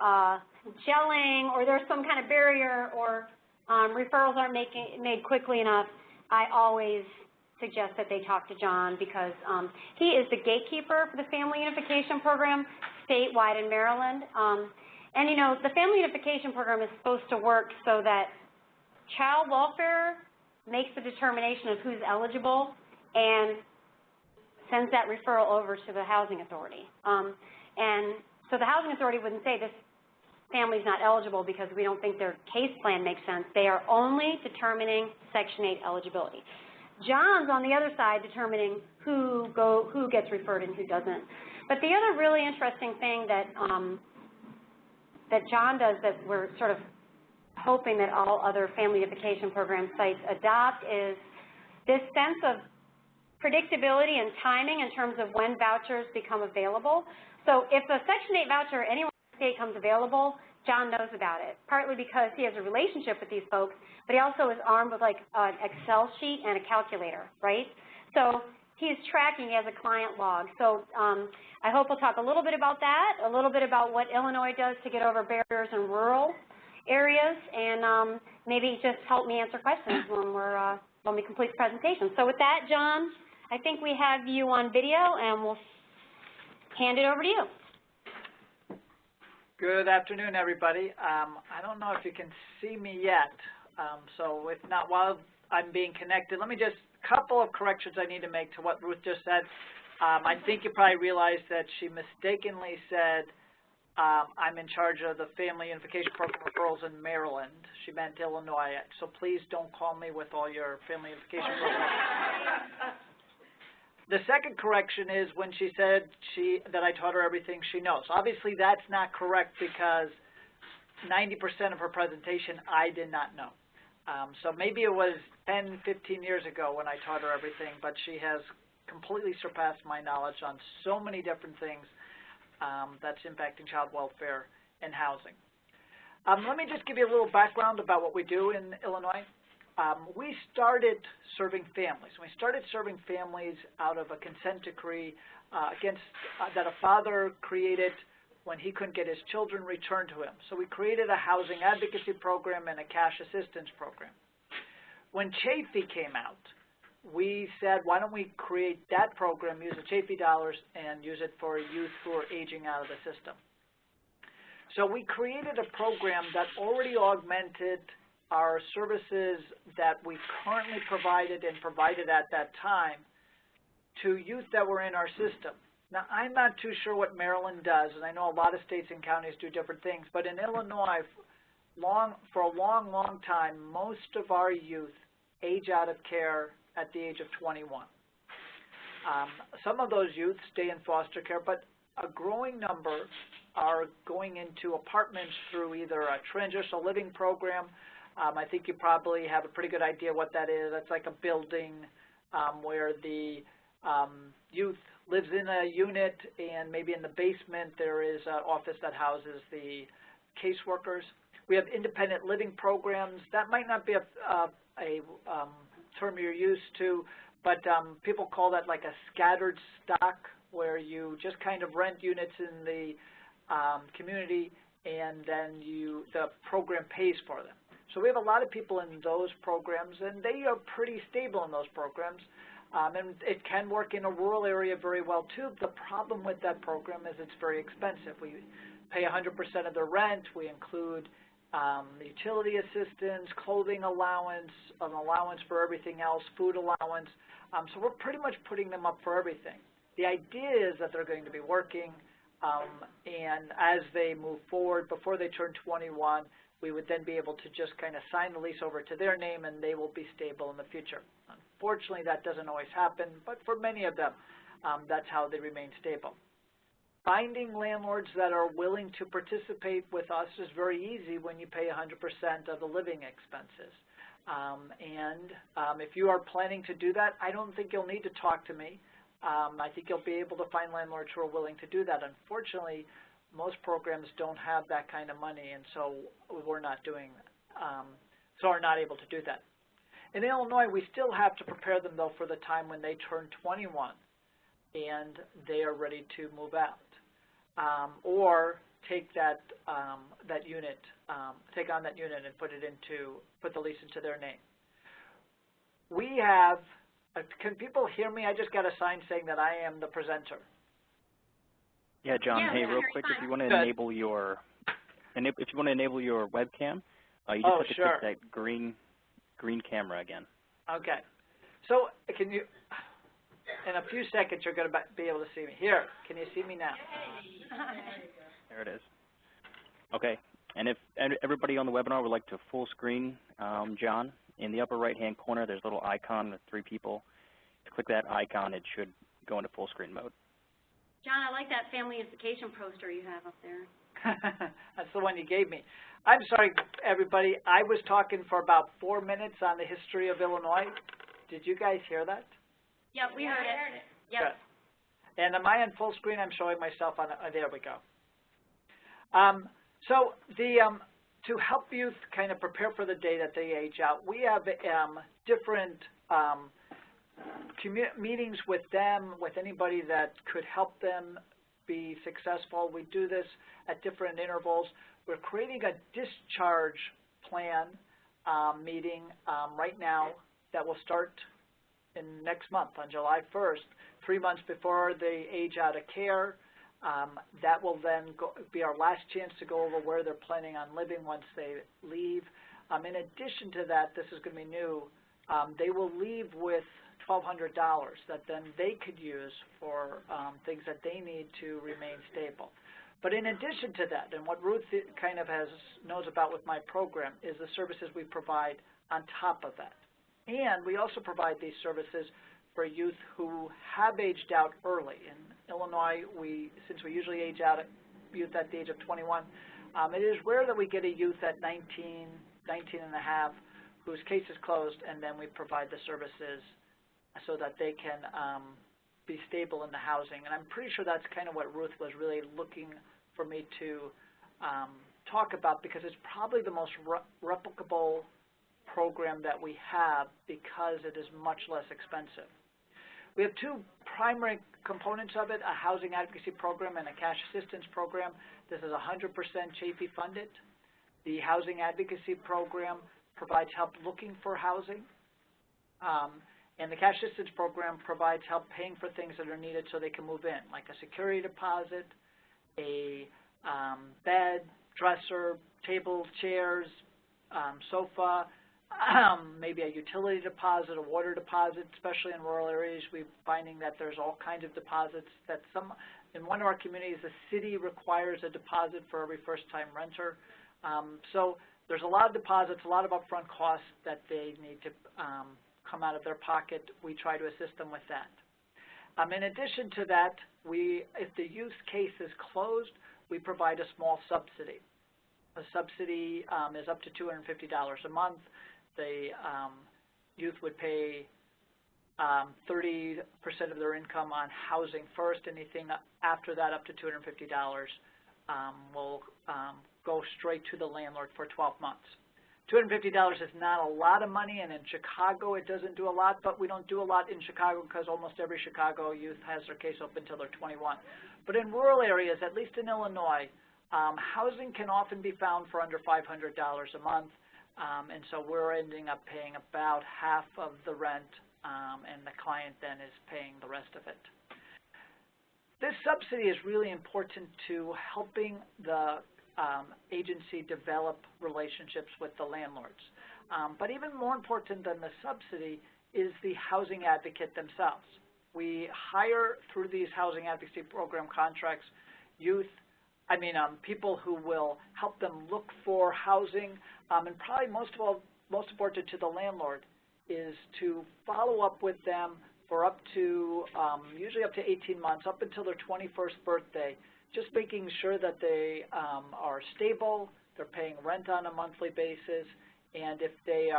gelling, or there's some kind of barrier, or referrals aren't made quickly enough, I always suggest that they talk to John because he is the gatekeeper for the family unification program statewide in Maryland. And, you know, the family unification program is supposed to work so that child welfare makes the determination of who's eligible and sends that referral over to the housing authority. And so the housing authority wouldn't say this family's not eligible because we don't think their case plan makes sense. They are only determining Section 8 eligibility. John's on the other side determining who gets referred and who doesn't. But the other really interesting thing that that John does that we're sort of hoping that all other family unification program sites adopt is this sense of predictability and timing in terms of when vouchers become available. So if a Section 8 voucher anywhere in the state comes available, John knows about it, partly because he has a relationship with these folks, but he also is armed with like an Excel sheet and a calculator, right? So he's tracking as a client log. So I hope we'll talk a little bit about that, a little bit about what Illinois does to get over barriers in rural areas, and maybe just help me answer questions when we complete the presentation. So with that, John, I think we have you on video, and we'll hand it over to you. Good afternoon, everybody. I don't know if you can see me yet, so if not, while I'm being connected, let me just, a couple of corrections I need to make to what Ruth just said. I think you probably realized that she mistakenly said I'm in charge of the Family Unification Program referrals in Maryland. She meant Illinois, so please don't call me with all your Family Unification programs. The second correction is when she said that I taught her everything she knows. Obviously, that's not correct because 90% of her presentation I did not know. So maybe it was 10, 15 years ago when I taught her everything, but she has completely surpassed my knowledge on so many different things that's impacting child welfare and housing. Let me just give you a little background about what we do in Illinois. We started serving families. We started serving families out of a consent decree that a father created when he couldn't get his children returned to him. So we created a housing advocacy program and a cash assistance program. When Chafee came out, we said, why don't we create that program, use the Chafee dollars, and use it for youth who are aging out of the system. So we created a program that already augmented our services that we currently provided and provided at that time to youth that were in our system. Now, I'm not too sure what Maryland does, and I know a lot of states and counties do different things, but in Illinois, for a long, long time, most of our youth age out of care at the age of 21. Some of those youth stay in foster care, but a growing number are going into apartments through either a transitional living program. I think you probably have a pretty good idea what that is. That's like a building where the youth lives in a unit, and maybe in the basement there is an office that houses the caseworkers. We have independent living programs. That might not be a term you're used to, but people call that like a scattered stock, where you just kind of rent units in the community, and then the program pays for them. So we have a lot of people in those programs, and they are pretty stable in those programs. And it can work in a rural area very well, too. The problem with that program is it's very expensive. We pay 100% of the rent. We include utility assistance, clothing allowance, an allowance for everything else, food allowance. So we're pretty much putting them up for everything. The idea is that they're going to be working, and as they move forward, before they turn 21, we would then be able to just kind of sign the lease over to their name, and they will be stable in the future. Unfortunately, that doesn't always happen, but for many of them, that's how they remain stable. Finding landlords that are willing to participate with us is very easy when you pay 100% of the living expenses. If you are planning to do that, I don't think you'll need to talk to me. I think you'll be able to find landlords who are willing to do that. Unfortunately, most programs don't have that kind of money, and so we're not doing, so are not able to do that. In Illinois, we still have to prepare them, though, for the time when they turn 21 and they are ready to move out, or take that unit, take on that unit and put the lease into their name. We have. Can people hear me? I just got a sign saying that I am the presenter. Yeah, John. Hey, real quick, if you want to enable your webcam, you just have to click that green camera again. Okay. So can you? In a few seconds, you're going to be able to see me. Here, can you see me now? There it is. Okay. And if everybody on the webinar would like to full screen John, in the upper right-hand corner, there's a little icon with 3 people. If you click that icon, it should go into full screen mode. John, I like that family unification poster you have up there. That's the one you gave me. I'm sorry, everybody. I was talking for about 4 minutes on the history of Illinois. Did you guys hear that? Yep, we heard it. Yep. Good. And am I on full screen? I'm showing myself on. There we go. So to help youth kind of prepare for the day that they age out, we have different meetings with them, with anybody that could help them be successful. We do this at different intervals. We're creating a discharge plan meeting right now that will start in next month on July 1st, 3 months before they age out of care. That will then be our last chance to go over where they're planning on living once they leave. In addition to that, this is going to be new, they will leave with $1,200 that then they could use for things that they need to remain stable. But in addition to that, and what Ruth kind of knows about with my program, is the services we provide on top of that. And we also provide these services for youth who have aged out early. In Illinois, since we usually age out youth at the age of 21, it is rare that we get a youth at 19 and a half whose case is closed, and then we provide the services so that they can be stable in the housing. And I'm pretty sure that's kind of what Ruth was really looking for me to talk about, because it's probably the most replicable program that we have because it is much less expensive. We have two primary components of it, a housing advocacy program and a cash assistance program. This is 100% Chafee funded. The housing advocacy program provides help looking for housing. And the cash assistance program provides help paying for things that are needed so they can move in, like a security deposit, a bed, dresser, table, chairs, sofa, maybe a utility deposit, a water deposit. Especially in rural areas, we're finding that there's all kinds of deposits that in one of our communities, the city requires a deposit for every first-time renter. So there's a lot of deposits, a lot of upfront costs that they need to come out of their pocket. We try to assist them with that. In addition to that, if the youth case is closed, we provide a small subsidy. The subsidy is up to $250 a month. The youth would pay 30% of their income on housing first. Anything after that, up to $250, will go straight to the landlord for 12 months. $250 is not a lot of money, and in Chicago it doesn't do a lot, but we don't do a lot in Chicago because almost every Chicago youth has their case open until they're 21. But in rural areas, at least in Illinois, housing can often be found for under $500 a month, and so we're ending up paying about half of the rent, and the client then is paying the rest of it. This subsidy is really important to helping the agency develop relationships with the landlords. But even more important than the subsidy is the housing advocate themselves. We hire through these housing advocacy program contracts people who will help them look for housing, and probably most important to the landlord is to follow up with them for up to, usually up to 18 months, up until their 21st birthday, just making sure that they are stable, they're paying rent on a monthly basis, and if they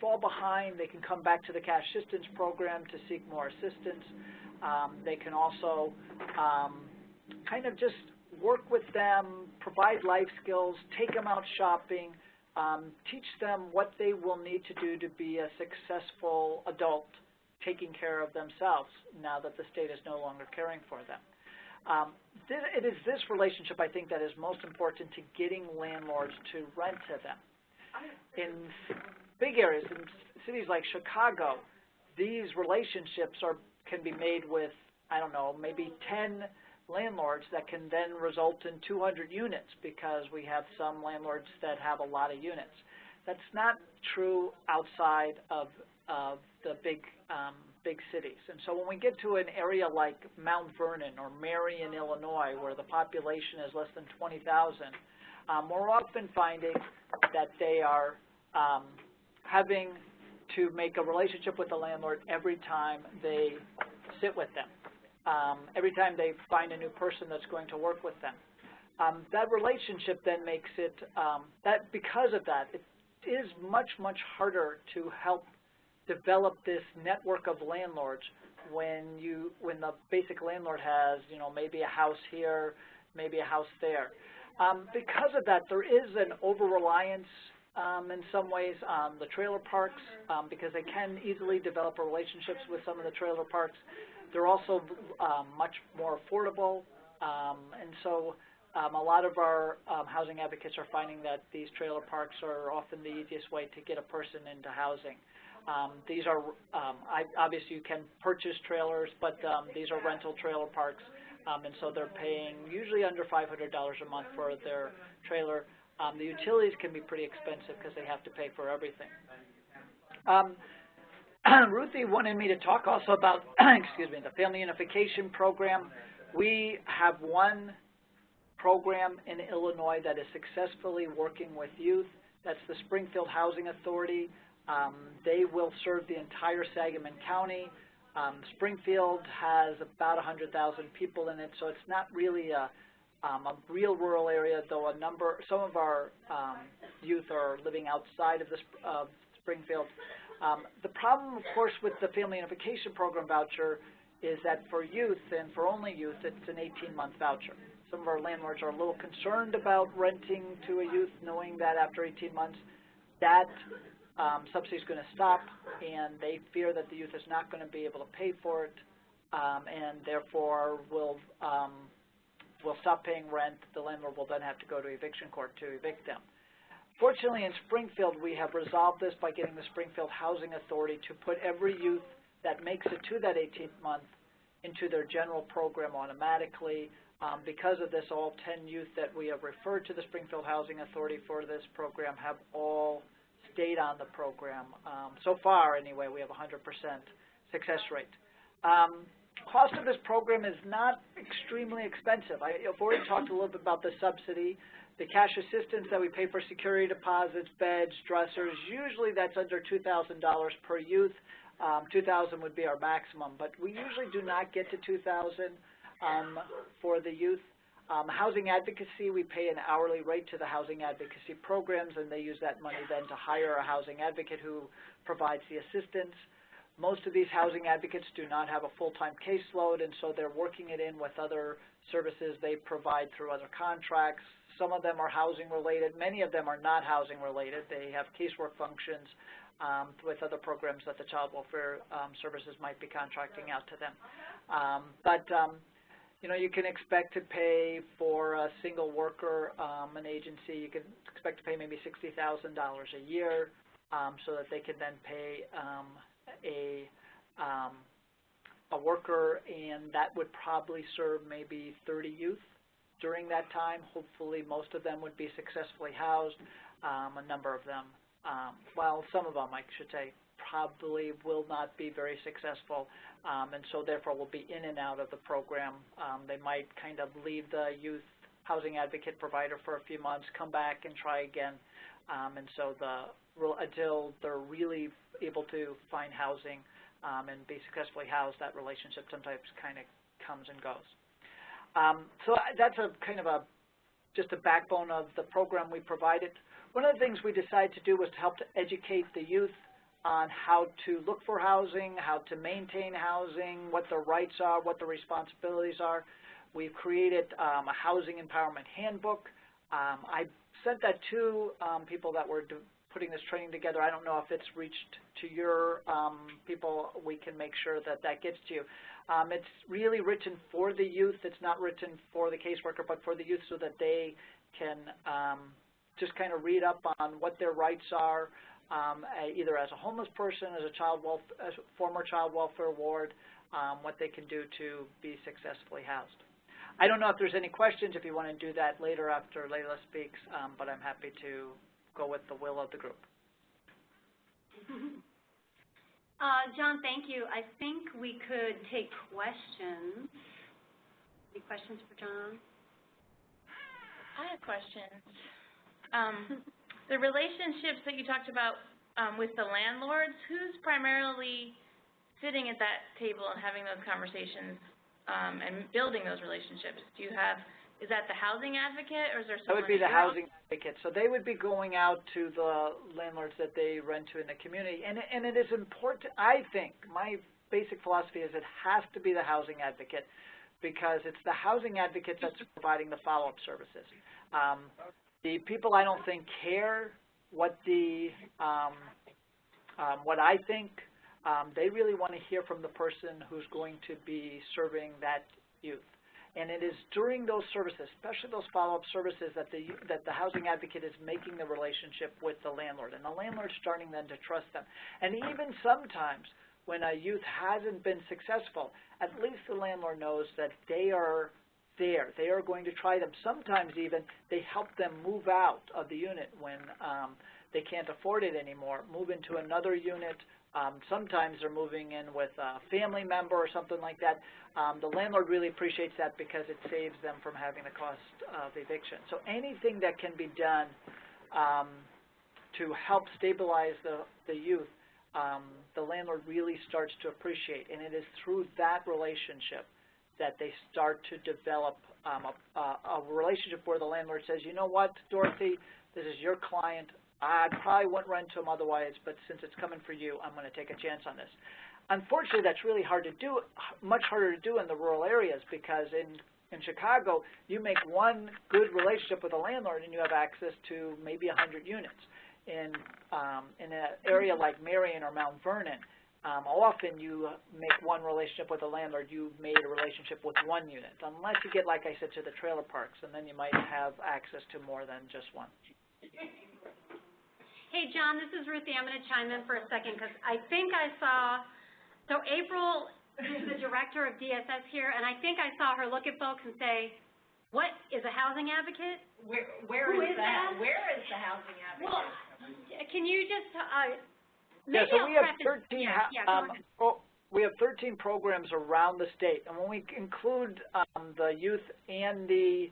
fall behind, they can come back to the cash assistance program to seek more assistance. They can also kind of just work with them, provide life skills, take them out shopping, teach them what they will need to do to be a successful adult taking care of themselves now that the state is no longer caring for them. It is this relationship, I think, that is most important to getting landlords to rent to them. In big areas, in cities like Chicago, these relationships can be made with, I don't know, maybe 10 landlords that can then result in 200 units because we have some landlords that have a lot of units. That's not true outside of the big cities. And so when we get to an area like Mount Vernon or Marion, Illinois, where the population is less than 20,000, we're often finding that they are having to make a relationship with the landlord every time they sit with them, every time they find a new person that's going to work with them. that relationship then makes it, because of that, it is much, much harder to help develop this network of landlords when the basic landlord has, maybe a house here, maybe a house there. Because of that, there is an over-reliance in some ways on the trailer parks because they can easily develop relationships with some of the trailer parks. They're also much more affordable, and so a lot of our housing advocates are finding that these trailer parks are often the easiest way to get a person into housing. These are, obviously you can purchase trailers, but these are rental trailer parks, and so they're paying usually under $500 a month for their trailer. The utilities can be pretty expensive because they have to pay for everything. Ruthie wanted me to talk also about, excuse me, the Family Unification Program. We have one program in Illinois that is successfully working with youth. That's the Springfield Housing Authority. They will serve the entire Sangamon County. Springfield has about 100,000 people in it, so it's not really a real rural area, though some of our youth are living outside of Springfield. The problem, of course, with the Family Unification Program voucher is that for youth, and for only youth, it's an 18-month voucher. Some of our landlords are a little concerned about renting to a youth, knowing that after 18 months, that subsidy is going to stop, and they fear that the youth is not going to be able to pay for it, and therefore will stop paying rent. The landlord will then have to go to eviction court to evict them. Fortunately, in Springfield, we have resolved this by getting the Springfield Housing Authority to put every youth that makes it to that 18th month into their general program automatically. Because of this, all 10 youth that we have referred to the Springfield Housing Authority for this program have all stayed on the program. So far, anyway, we have 100% success rate. Cost of this program is not extremely expensive. I've already talked a little bit about the subsidy. The cash assistance that we pay for security deposits, beds, dressers, usually that's under $2,000 per youth. $2,000 would be our maximum, but we usually do not get to $2,000 for the youth. Housing advocacy, we pay an hourly rate to the housing advocacy programs, and they use that money then to hire a housing advocate who provides the assistance. Most of these housing advocates do not have a full-time caseload, and so they're working it in with other services they provide through other contracts. Some of them are housing related. Many of them are not housing related. They have casework functions with other programs that the child welfare services might be contracting out to them. You can expect to pay for a single worker, an agency, you can expect to pay maybe $60,000 a year so that they can then pay a worker, and that would probably serve maybe 30 youth during that time. Hopefully most of them would be successfully housed. A number of them, some of them, I should say, probably will not be very successful, and so therefore will be in and out of the program. They might kind of leave the youth housing advocate provider for a few months, come back and try again, and so until they're really able to find housing and be successfully housed, that relationship sometimes kind of comes and goes. So that's just a backbone of the program we provided. One of the things we decided to do was to help to educate the youth on how to look for housing, how to maintain housing, what their rights are, what the responsibilities are. We've created a housing empowerment handbook. I sent that to people that were putting this training together. I don't know if it's reached to your people. We can make sure that that gets to you. It's really written for the youth. It's not written for the caseworker, but for the youth so that they can just kind of read up on what their rights are, either as a homeless person, as a former child welfare ward, what they can do to be successfully housed. I don't know if there's any questions, if you want to do that later after Layla speaks, but I'm happy to go with the will of the group. John, thank you. I think we could take questions. Any questions for John? I have questions. The relationships that you talked about with the landlords, who's primarily sitting at that table and having those conversations and building those relationships? Do you have is that the housing advocate, or is there That someone would be the you're housing advocate. So they would be going out to the landlords that they rent to in the community. And it is important, I think, my basic philosophy is it has to be the housing advocate, because it's the housing advocate that's providing the follow-up services. The people, I don't think, care what what I think. They really want to hear from the person who's going to be serving that youth. And it is during those services, especially those follow-up services, that the housing advocate is making the relationship with the landlord, and the landlord's starting then to trust them. And even sometimes when a youth hasn't been successful, at least the landlord knows that they are there. They are going to try them. Sometimes even they help them move out of the unit when they can't afford it anymore, move into another unit. Sometimes they're moving in with a family member or something like that. The landlord really appreciates that because it saves them from having the cost of eviction. So anything that can be done to help stabilize the youth, the landlord really starts to appreciate. And it is through that relationship that they start to develop a relationship where the landlord says, you know what, Dorothy, this is your client. I probably wouldn't rent to them otherwise, but since it's coming for you, I'm going to take a chance on this. Unfortunately, that's really hard to do, much harder to do in the rural areas, because in Chicago, you make one good relationship with a landlord and you have access to maybe 100 units. In an area like Marion or Mount Vernon, often you make one relationship with a landlord, you've made a relationship with one unit, unless you get, like I said, to the trailer parks, and then you might have access to more than just one. Hey, John, this is Ruthie. I'm going to chime in for a second because I think I saw, so April is the director of DSS here, and I think I saw her look at folks and say, what is a housing advocate? Where is that? Where is the housing advocate? Well, can you just, Yeah, so we have 13, we have 13 programs around the state, and when we include the youth and the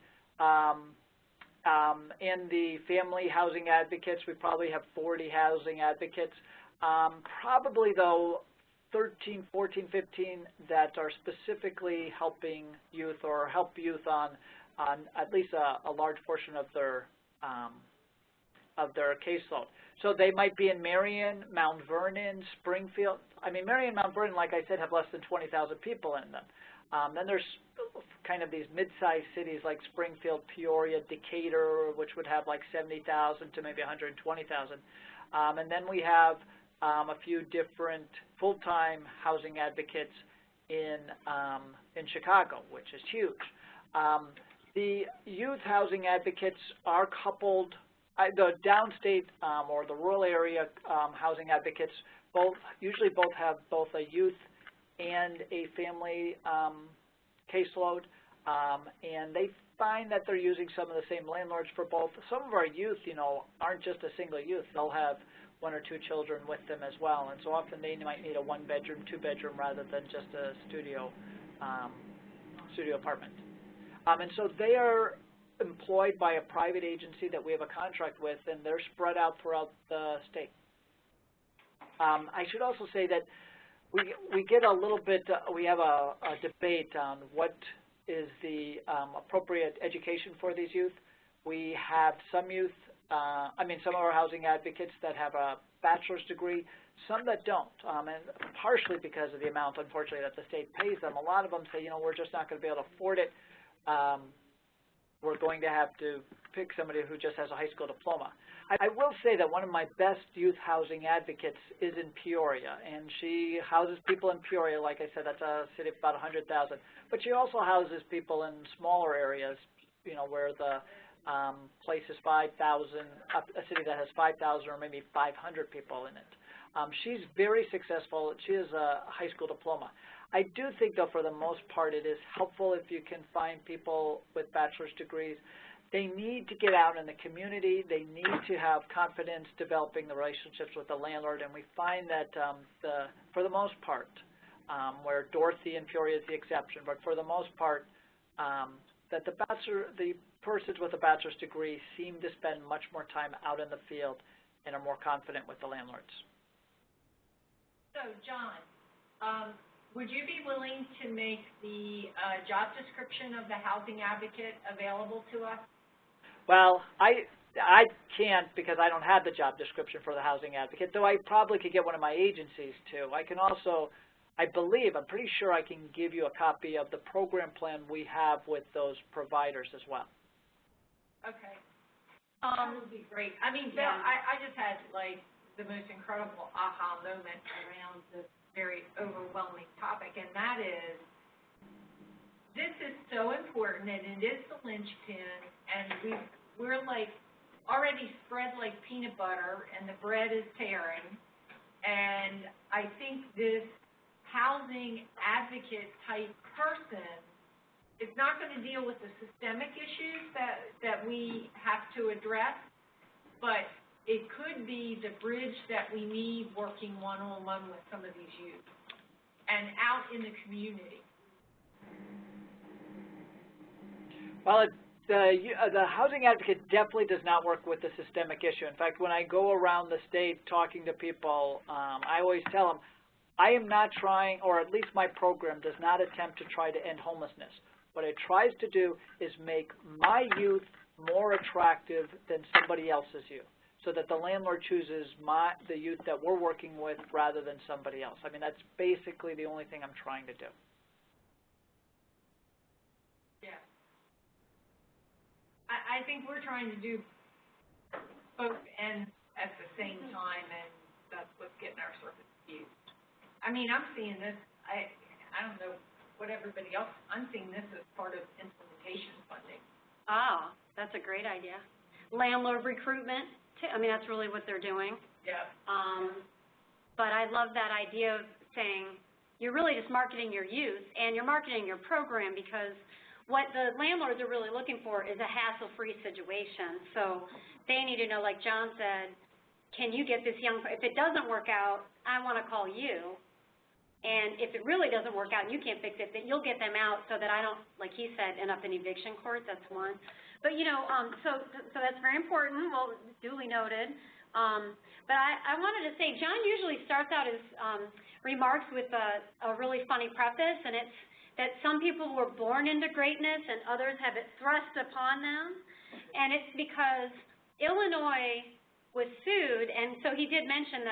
family housing advocates, we probably have 40 housing advocates. Probably, though, 13, 14, 15 that are specifically helping youth or help youth on at least a large portion of their caseload. So they might be in Marion, Mount Vernon, Springfield. I mean, Marion and Mount Vernon, like I said, have less than 20,000 people in them. Then there's kind of these mid-sized cities like Springfield, Peoria, Decatur, which would have like 70,000 to maybe 120,000. And then we have a few different full-time housing advocates in Chicago, which is huge. The youth housing advocates are coupled, the downstate or the rural area housing advocates usually have both a youth and a family caseload, and they find that they're using some of the same landlords for both. Some of our youth, aren't just a single youth. They'll have one or two children with them as well, and so often they might need a one-bedroom, two-bedroom rather than just a studio apartment. And so they are employed by a private agency that we have a contract with, and they're spread out throughout the state. I should also say that we get a little bit, we have a debate on what is the appropriate education for these youth. We have some youth, some of our housing advocates that have a bachelor's degree, some that don't, and partially because of the amount, unfortunately, that the state pays them. A lot of them say, we're just not going to be able to afford it. We're going to have to pick somebody who just has a high school diploma. I will say that one of my best youth housing advocates is in Peoria, and she houses people in Peoria. Like I said, that's a city of about 100,000. But she also houses people in smaller areas, where the place is 5,000, a city that has 5,000 or maybe 500 people in it. She's very successful. She has a high school diploma. I do think, though, for the most part, it is helpful if you can find people with bachelor's degrees. They need to get out in the community. They need to have confidence developing the relationships with the landlord, and we find that for the most part, where Dorothy and Peoria is the exception, but for the most part, that the persons with a bachelor's degree seem to spend much more time out in the field and are more confident with the landlords. So, John, would you be willing to make the job description of the housing advocate available to us? Well, I can't because I don't have the job description for the housing advocate, though I probably could get one of my agencies to. I can also, I'm pretty sure I can give you a copy of the program plan we have with those providers as well. Okay. That would be great. I mean, Bill, I just had like the most incredible aha moment around this very overwhelming topic, and that is, this is so important, and it is the linchpin, and we're like already spread like peanut butter, and the bread is tearing, and I think this housing advocate type person is not going to deal with the systemic issues that we have to address, but it could be the bridge that we need working one-on-one with some of these youth and out in the community. Well, the housing advocate definitely does not work with the systemic issue. In fact, when I go around the state talking to people, I always tell them, I am not trying, or at least my program does not attempt to try to end homelessness. What it tries to do is make my youth more attractive than somebody else's youth, so that the landlord chooses the youth that we're working with rather than somebody else. I mean, that's basically the only thing I'm trying to do. Yeah. I think we're trying to do both ends at the same time, and that's what's getting our service used. I mean, I'm seeing this, I don't know what everybody else, I'm seeing this as part of implementation funding. Oh, that's a great idea. Landlord recruitment, too. I mean, that's really what they're doing. Yeah. But I love that idea of saying you're really just marketing your youth and you're marketing your program, because what the landlords are really looking for is a hassle-free situation. So they need to know, like John said, can you get this young, if it doesn't work out, I want to call you. And if it really doesn't work out and you can't fix it, then you'll get them out so that I don't, like he said, end up in eviction court. That's one. But, you know, so that's very important. Well, duly noted. But I wanted to say, John usually starts out his remarks with a really funny preface, and it's that some people were born into greatness and others have it thrust upon them. And it's because Illinois was sued, and so he did mention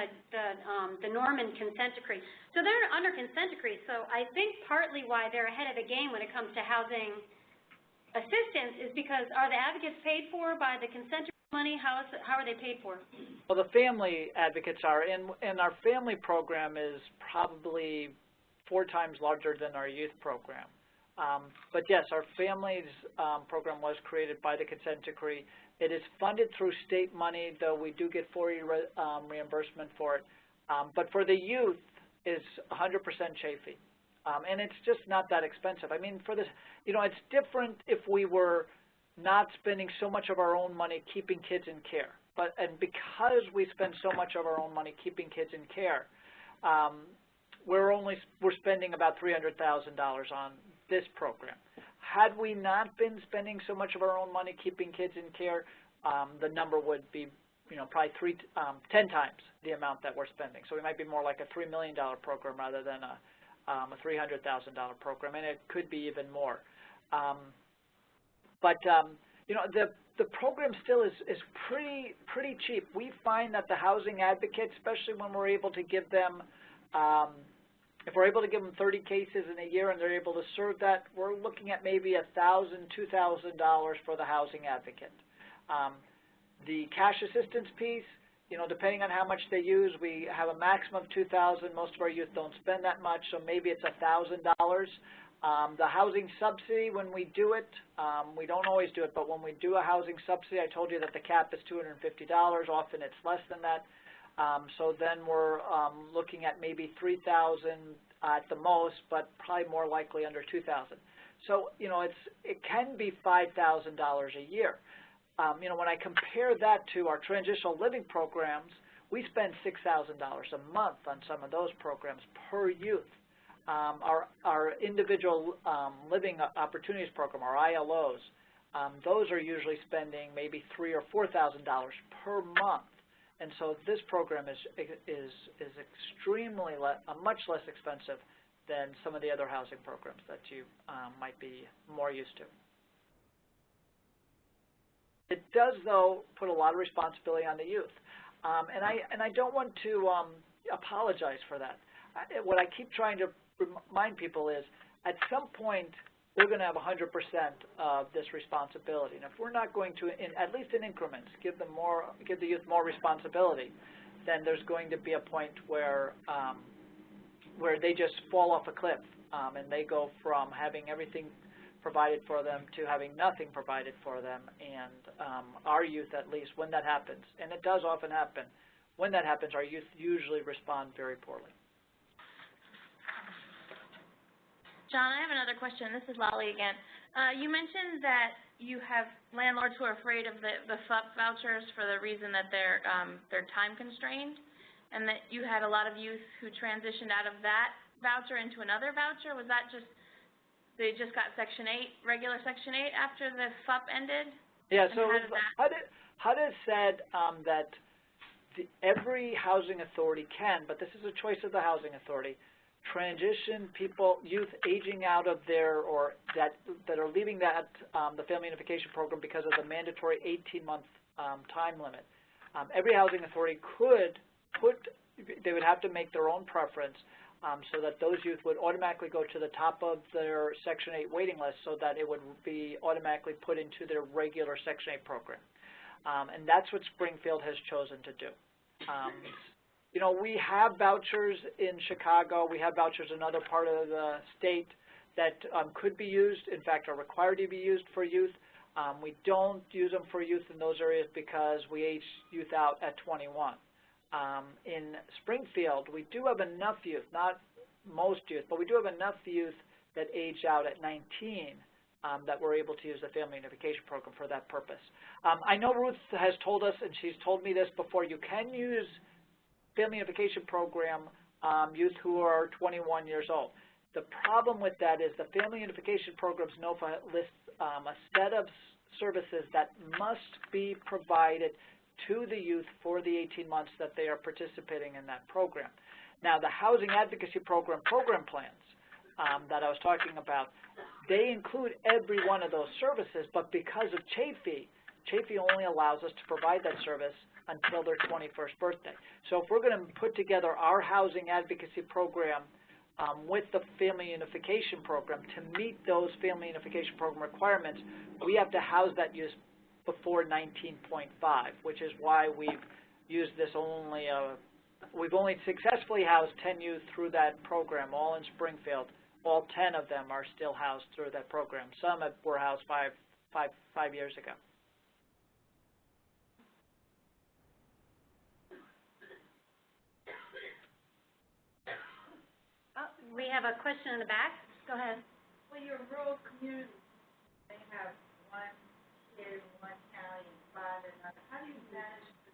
the Norman consent decree. So they're under consent decree, so I think partly why they're ahead of the game when it comes to housing assistance is because are the advocates paid for by the consent decree money? How are they paid for? Well, the family advocates are, and our family program is probably 4 times larger than our youth program. But yes, our families program was created by the consent decree. It is funded through state money, though we do get 40 reimbursement for it. But for the youth, it's 100% CHAFE. And it's just not that expensive. I mean, for this, you know, it's different if we were not spending so much of our own money keeping kids in care. And because we spend so much of our own money keeping kids in care, we're spending about $300,000 on this program. Had we not been spending so much of our own money keeping kids in care, the number would be, you know, probably 10 times the amount that we're spending. So we might be more like a $3 million program rather than a $300,000 program, and it could be even more. You know, the program still is pretty cheap. We find that the housing advocates, especially when we're able to give them if we're able to give them 30 cases in a year and they're able to serve that, we're looking at maybe $1,000, $2,000 for the housing advocate. The cash assistance piece, you know, depending on how much they use, we have a maximum of $2,000. Most of our youth don't spend that much, so maybe it's $1,000. The housing subsidy, when we do it, we don't always do it, but when we do a housing subsidy, I told you that the cap is $250. Often it's less than that. So then we're looking at maybe $3,000 at the most, but probably more likely under $2,000. So, you know, it can be $5,000 a year. You know, when I compare that to our transitional living programs, we spend $6,000 a month on some of those programs per youth. Our individual living opportunities program, our ILOs, those are usually spending maybe $3,000 or $4,000 per month. And so this program is extremely much less expensive than some of the other housing programs that you might be more used to. It does, though, put a lot of responsibility on the youth, and I don't want to apologize for that. What I keep trying to remind people is, at some point, we're going to have 100% of this responsibility, and if we're not going to, at least in increments, give the youth more responsibility, then there's going to be a point where they just fall off a cliff, and they go from having everything provided for them to having nothing provided for them. And our youth, at least, when that happens, and it does often happen, when that happens, our youth usually respond very poorly. John, I have another question. This is Lolly again. You mentioned that you have landlords who are afraid of the FUP vouchers for the reason that they're time constrained, and that you had a lot of youth who transitioned out of that voucher into another voucher. Was that just they just got Section 8, regular Section 8 after the FUP ended? Yeah, so HUD has said that every housing authority can, but this is a choice of the housing authority, transition youth aging out of their, or that are leaving the Family Unification Program because of the mandatory 18-month time limit. Every housing authority could they would have to make their own preference so that those youth would automatically go to the top of their Section 8 waiting list, so that it would be automatically put into their regular Section 8 program. And that's what Springfield has chosen to do. You know, we have vouchers in Chicago. We have vouchers in other part of the state that could be used, in fact, are required to be used for youth. We don't use them for youth in those areas because we age youth out at 21. In Springfield, we do have enough youth, not most youth, but we do have enough youth that age out at 19 that we're able to use the Family Unification Program for that purpose. I know Ruth has told us, and she's told me this before, you can use Family Unification Program youth who are 21 years old. The problem with that is the Family Unification Program's NOFA lists a set of services that must be provided to the youth for the 18 months that they are participating in that program. Now, the Housing Advocacy Program plans that I was talking about, they include every one of those services, but because of Chafee only allows us to provide that service until their 21st birthday. So if we're going to put together our Housing Advocacy Program with the Family Unification Program to meet those Family Unification Program requirements, we have to house that youth before 19.5, which is why we've used this we've only successfully housed 10 youth through that program, all in Springfield. All 10 of them are still housed through that program. Some were housed five years ago. We have a question in the back. Go ahead. Well, your rural community, they have one kid in one county and five in another. How do you manage to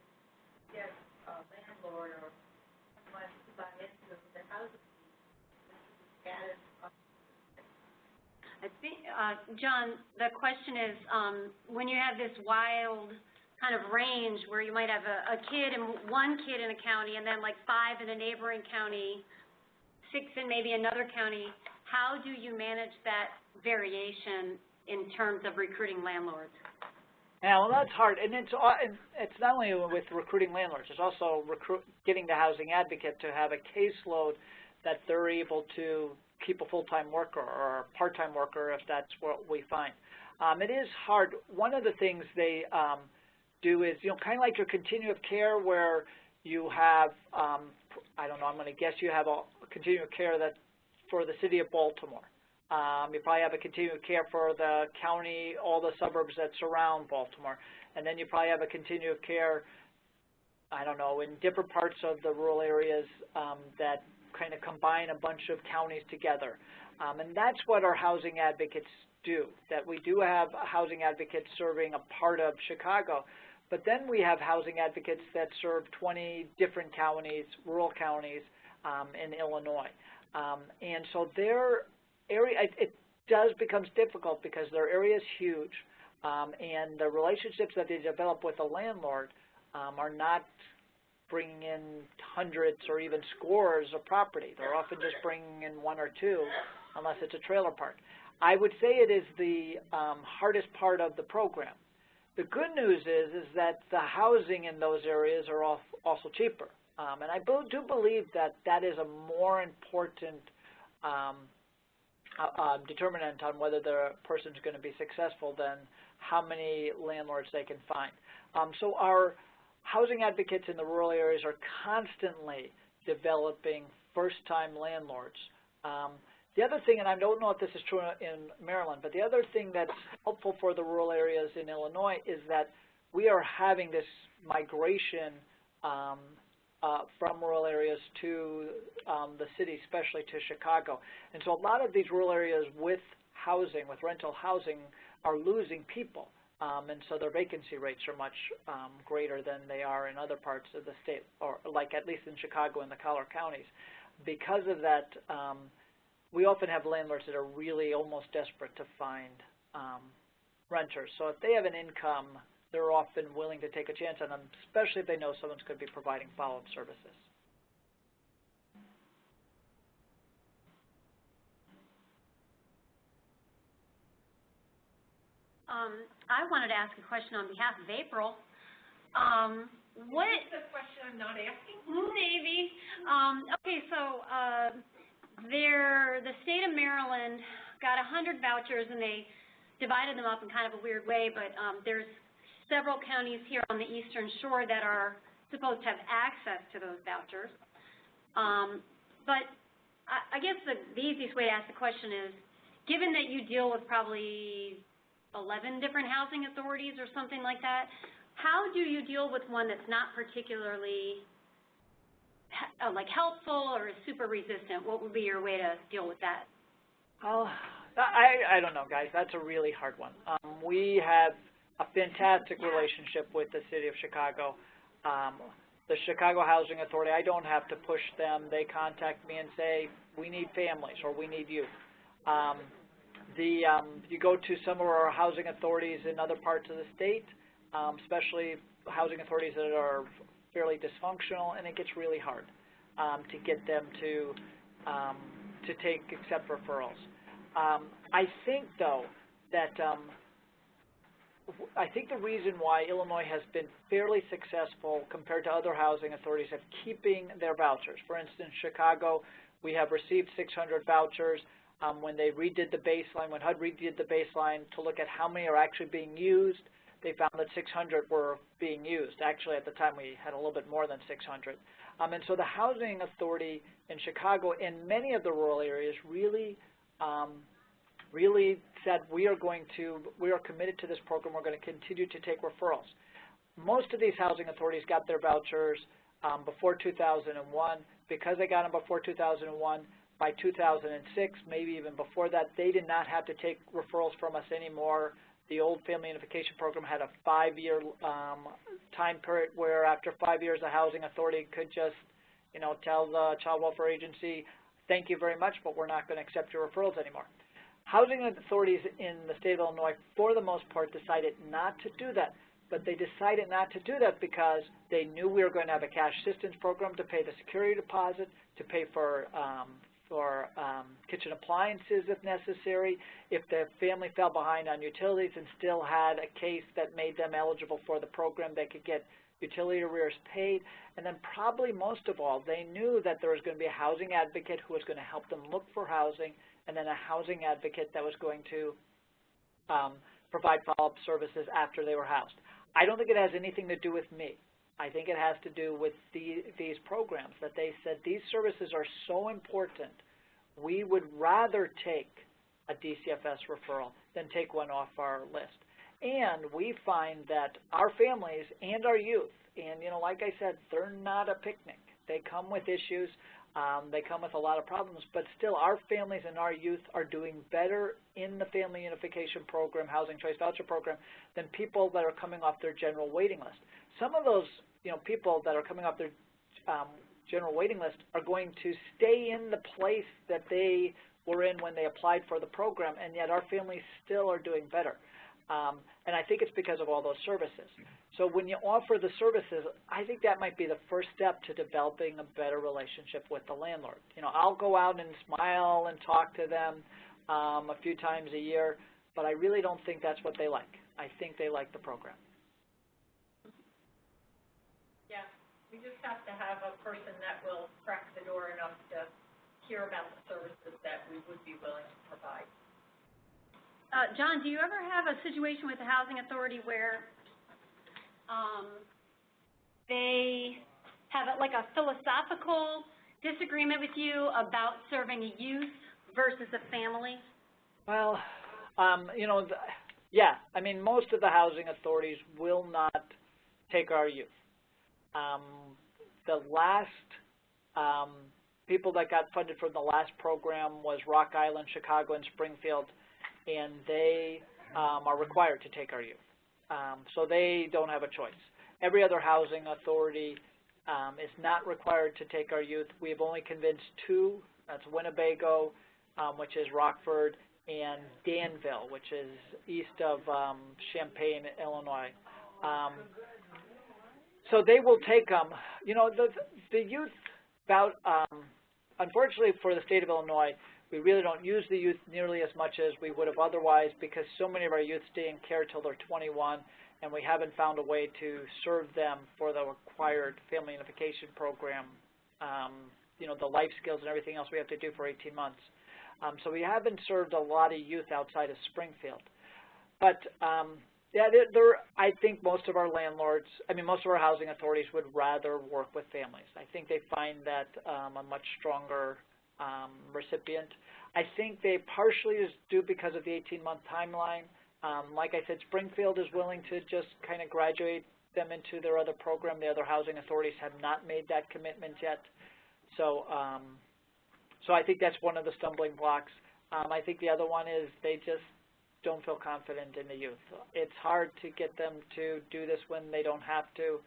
get a landlord or someone to buy into the housing status? I think, John, the question is, when you have this wild kind of range where you might have one kid in a county and then like 5 in a neighboring county, 6 in maybe another county, how do you manage that variation in terms of recruiting landlords? Yeah, well, that's hard, and it's not only with recruiting landlords, it's also getting the housing advocate to have a caseload that they're able to keep a full-time worker or a part-time worker if that's what we find. It is hard. One of the things they do is, you know, kind of like your continuum of care where you have, I don't know, I'm going to guess you have a continuum of care that for the city of Baltimore. You probably have a continuum of care for the county, all the suburbs that surround Baltimore. And then you probably have a continuum of care, I don't know, in different parts of the rural areas that kind of combine a bunch of counties together. And that's what our housing advocates do, that we do have housing advocates serving a part of Chicago, but then we have housing advocates that serve 20 different counties, rural counties in Illinois. And so their area, it becomes difficult because their area is huge, and the relationships that they develop with a landlord are not bringing in hundreds or even scores of property. They're often just bringing in one or two, unless it's a trailer park. I would say it is the hardest part of the program. The good news is that the housing in those areas are also cheaper. And I do believe that that is a more important determinant on whether the person's going to be successful than how many landlords they can find. So our housing advocates in the rural areas are constantly developing first-time landlords. The other thing, and I don't know if this is true in Maryland, but the other thing that's helpful for the rural areas in Illinois is that we are having this migration from rural areas to the city, especially to Chicago. And so a lot of these rural areas with housing, with rental housing, are losing people. And so their vacancy rates are much greater than they are in other parts of the state, or like at least in Chicago and the collar counties. Because of that, we often have landlords that are really almost desperate to find renters. So if they have an income, they're often willing to take a chance on them, especially if they know someone's going to be providing follow-up services. I wanted to ask a question on behalf of April. What is the question I'm not asking? Maybe. Okay, so the state of Maryland got 100 vouchers, and they divided them up in kind of a weird way, but there's several counties here on the Eastern Shore that are supposed to have access to those vouchers. But I guess the easiest way to ask the question is, given that you deal with probably 11 different housing authorities or something like that, how do you deal with one that's not particularly helpful or is super resistant? What would be your way to deal with that? I don't know, guys. That's a really hard one. We have a fantastic relationship with the city of Chicago. The Chicago Housing Authority, I don't have to push them. They contact me and say, we need families or we need youth. You go to some of our housing authorities in other parts of the state, especially housing authorities that are fairly dysfunctional, and it gets really hard to get them to accept referrals. I think, though, that I think the reason why Illinois has been fairly successful compared to other housing authorities of keeping their vouchers. For instance, Chicago, we have received 600 vouchers. When they redid the baseline, when HUD redid the baseline to look at how many are actually being used, they found that 600 were being used. Actually, at the time, we had a little bit more than 600. And so the housing authority in Chicago and many of the rural areas really said, we are committed to this program. We're going to continue to take referrals. Most of these housing authorities got their vouchers before 2001. Because they got them before 2001, by 2006, maybe even before that, they did not have to take referrals from us anymore. The old Family Unification Program had a 5-year time period where after 5 years, the housing authority could just, tell the Child Welfare Agency, thank you very much, but we're not going to accept your referrals anymore. Housing authorities in the state of Illinois, for the most part, decided not to do that. But they decided not to do that because they knew we were going to have a cash assistance program to pay the security deposit, to pay for kitchen appliances if necessary. If the family fell behind on utilities and still had a case that made them eligible for the program, they could get utility arrears paid. And then probably most of all, they knew that there was going to be a housing advocate who was going to help them look for housing, and then a housing advocate that was going to provide follow-up services after they were housed. I don't think it has anything to do with me. I think it has to do with these programs, that they said these services are so important, we would rather take a DCFS referral than take one off our list. And we find that our families and our youth, and like I said, they're not a picnic. They come with issues. They come with a lot of problems, but still our families and our youth are doing better in the Family Unification Program, Housing Choice Voucher Program, than people that are coming off their general waiting list. Some of those people that are coming off their general waiting list are going to stay in the place that they were in when they applied for the program, and yet our families still are doing better. And I think it's because of all those services. So when you offer the services, I think that might be the first step to developing a better relationship with the landlord. You know, I'll go out and smile and talk to them a few times a year, but I really don't think that's what they like. I think they like the program. Yeah, we just have to have a person that will crack the door enough to hear about the services that we would be willing to provide. John, do you ever have a situation with the housing authority where they have like a philosophical disagreement with you about serving a youth versus a family? Well, you know, yeah, I mean, most of the housing authorities will not take our youth. The last people that got funded from the last program was Rock Island, Chicago, and Springfield, and they are required to take our youth. So they don't have a choice. Every other housing authority is not required to take our youth. We've only convinced two. That's Winnebago, which is Rockford, and Danville, which is east of Champaign, Illinois. So they will take them. You know, the youth, unfortunately for the state of Illinois, we really don't use the youth nearly as much as we would have otherwise because so many of our youth stay in care till they're 21, and we haven't found a way to serve them for the required family unification program, you know, the life skills and everything else we have to do for 18 months. So we haven't served a lot of youth outside of Springfield. But yeah, I think most of our landlords, I mean, most of our housing authorities would rather work with families. I think they find that a much stronger recipient. I think they partially do because of the 18-month timeline. Like I said, Springfield is willing to just kind of graduate them into their other program. The other housing authorities have not made that commitment yet. So, so I think that's one of the stumbling blocks. I think the other one is they just don't feel confident in the youth. It's hard to get them to do this when they don't have to.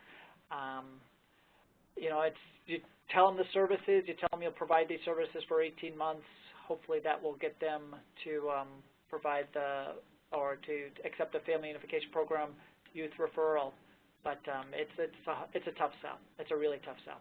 You know, you tell them the services, you tell them you'll provide these services for 18 months. Hopefully that will get them to provide to accept the family unification program youth referral. But it's a tough sell. It's a really tough sell.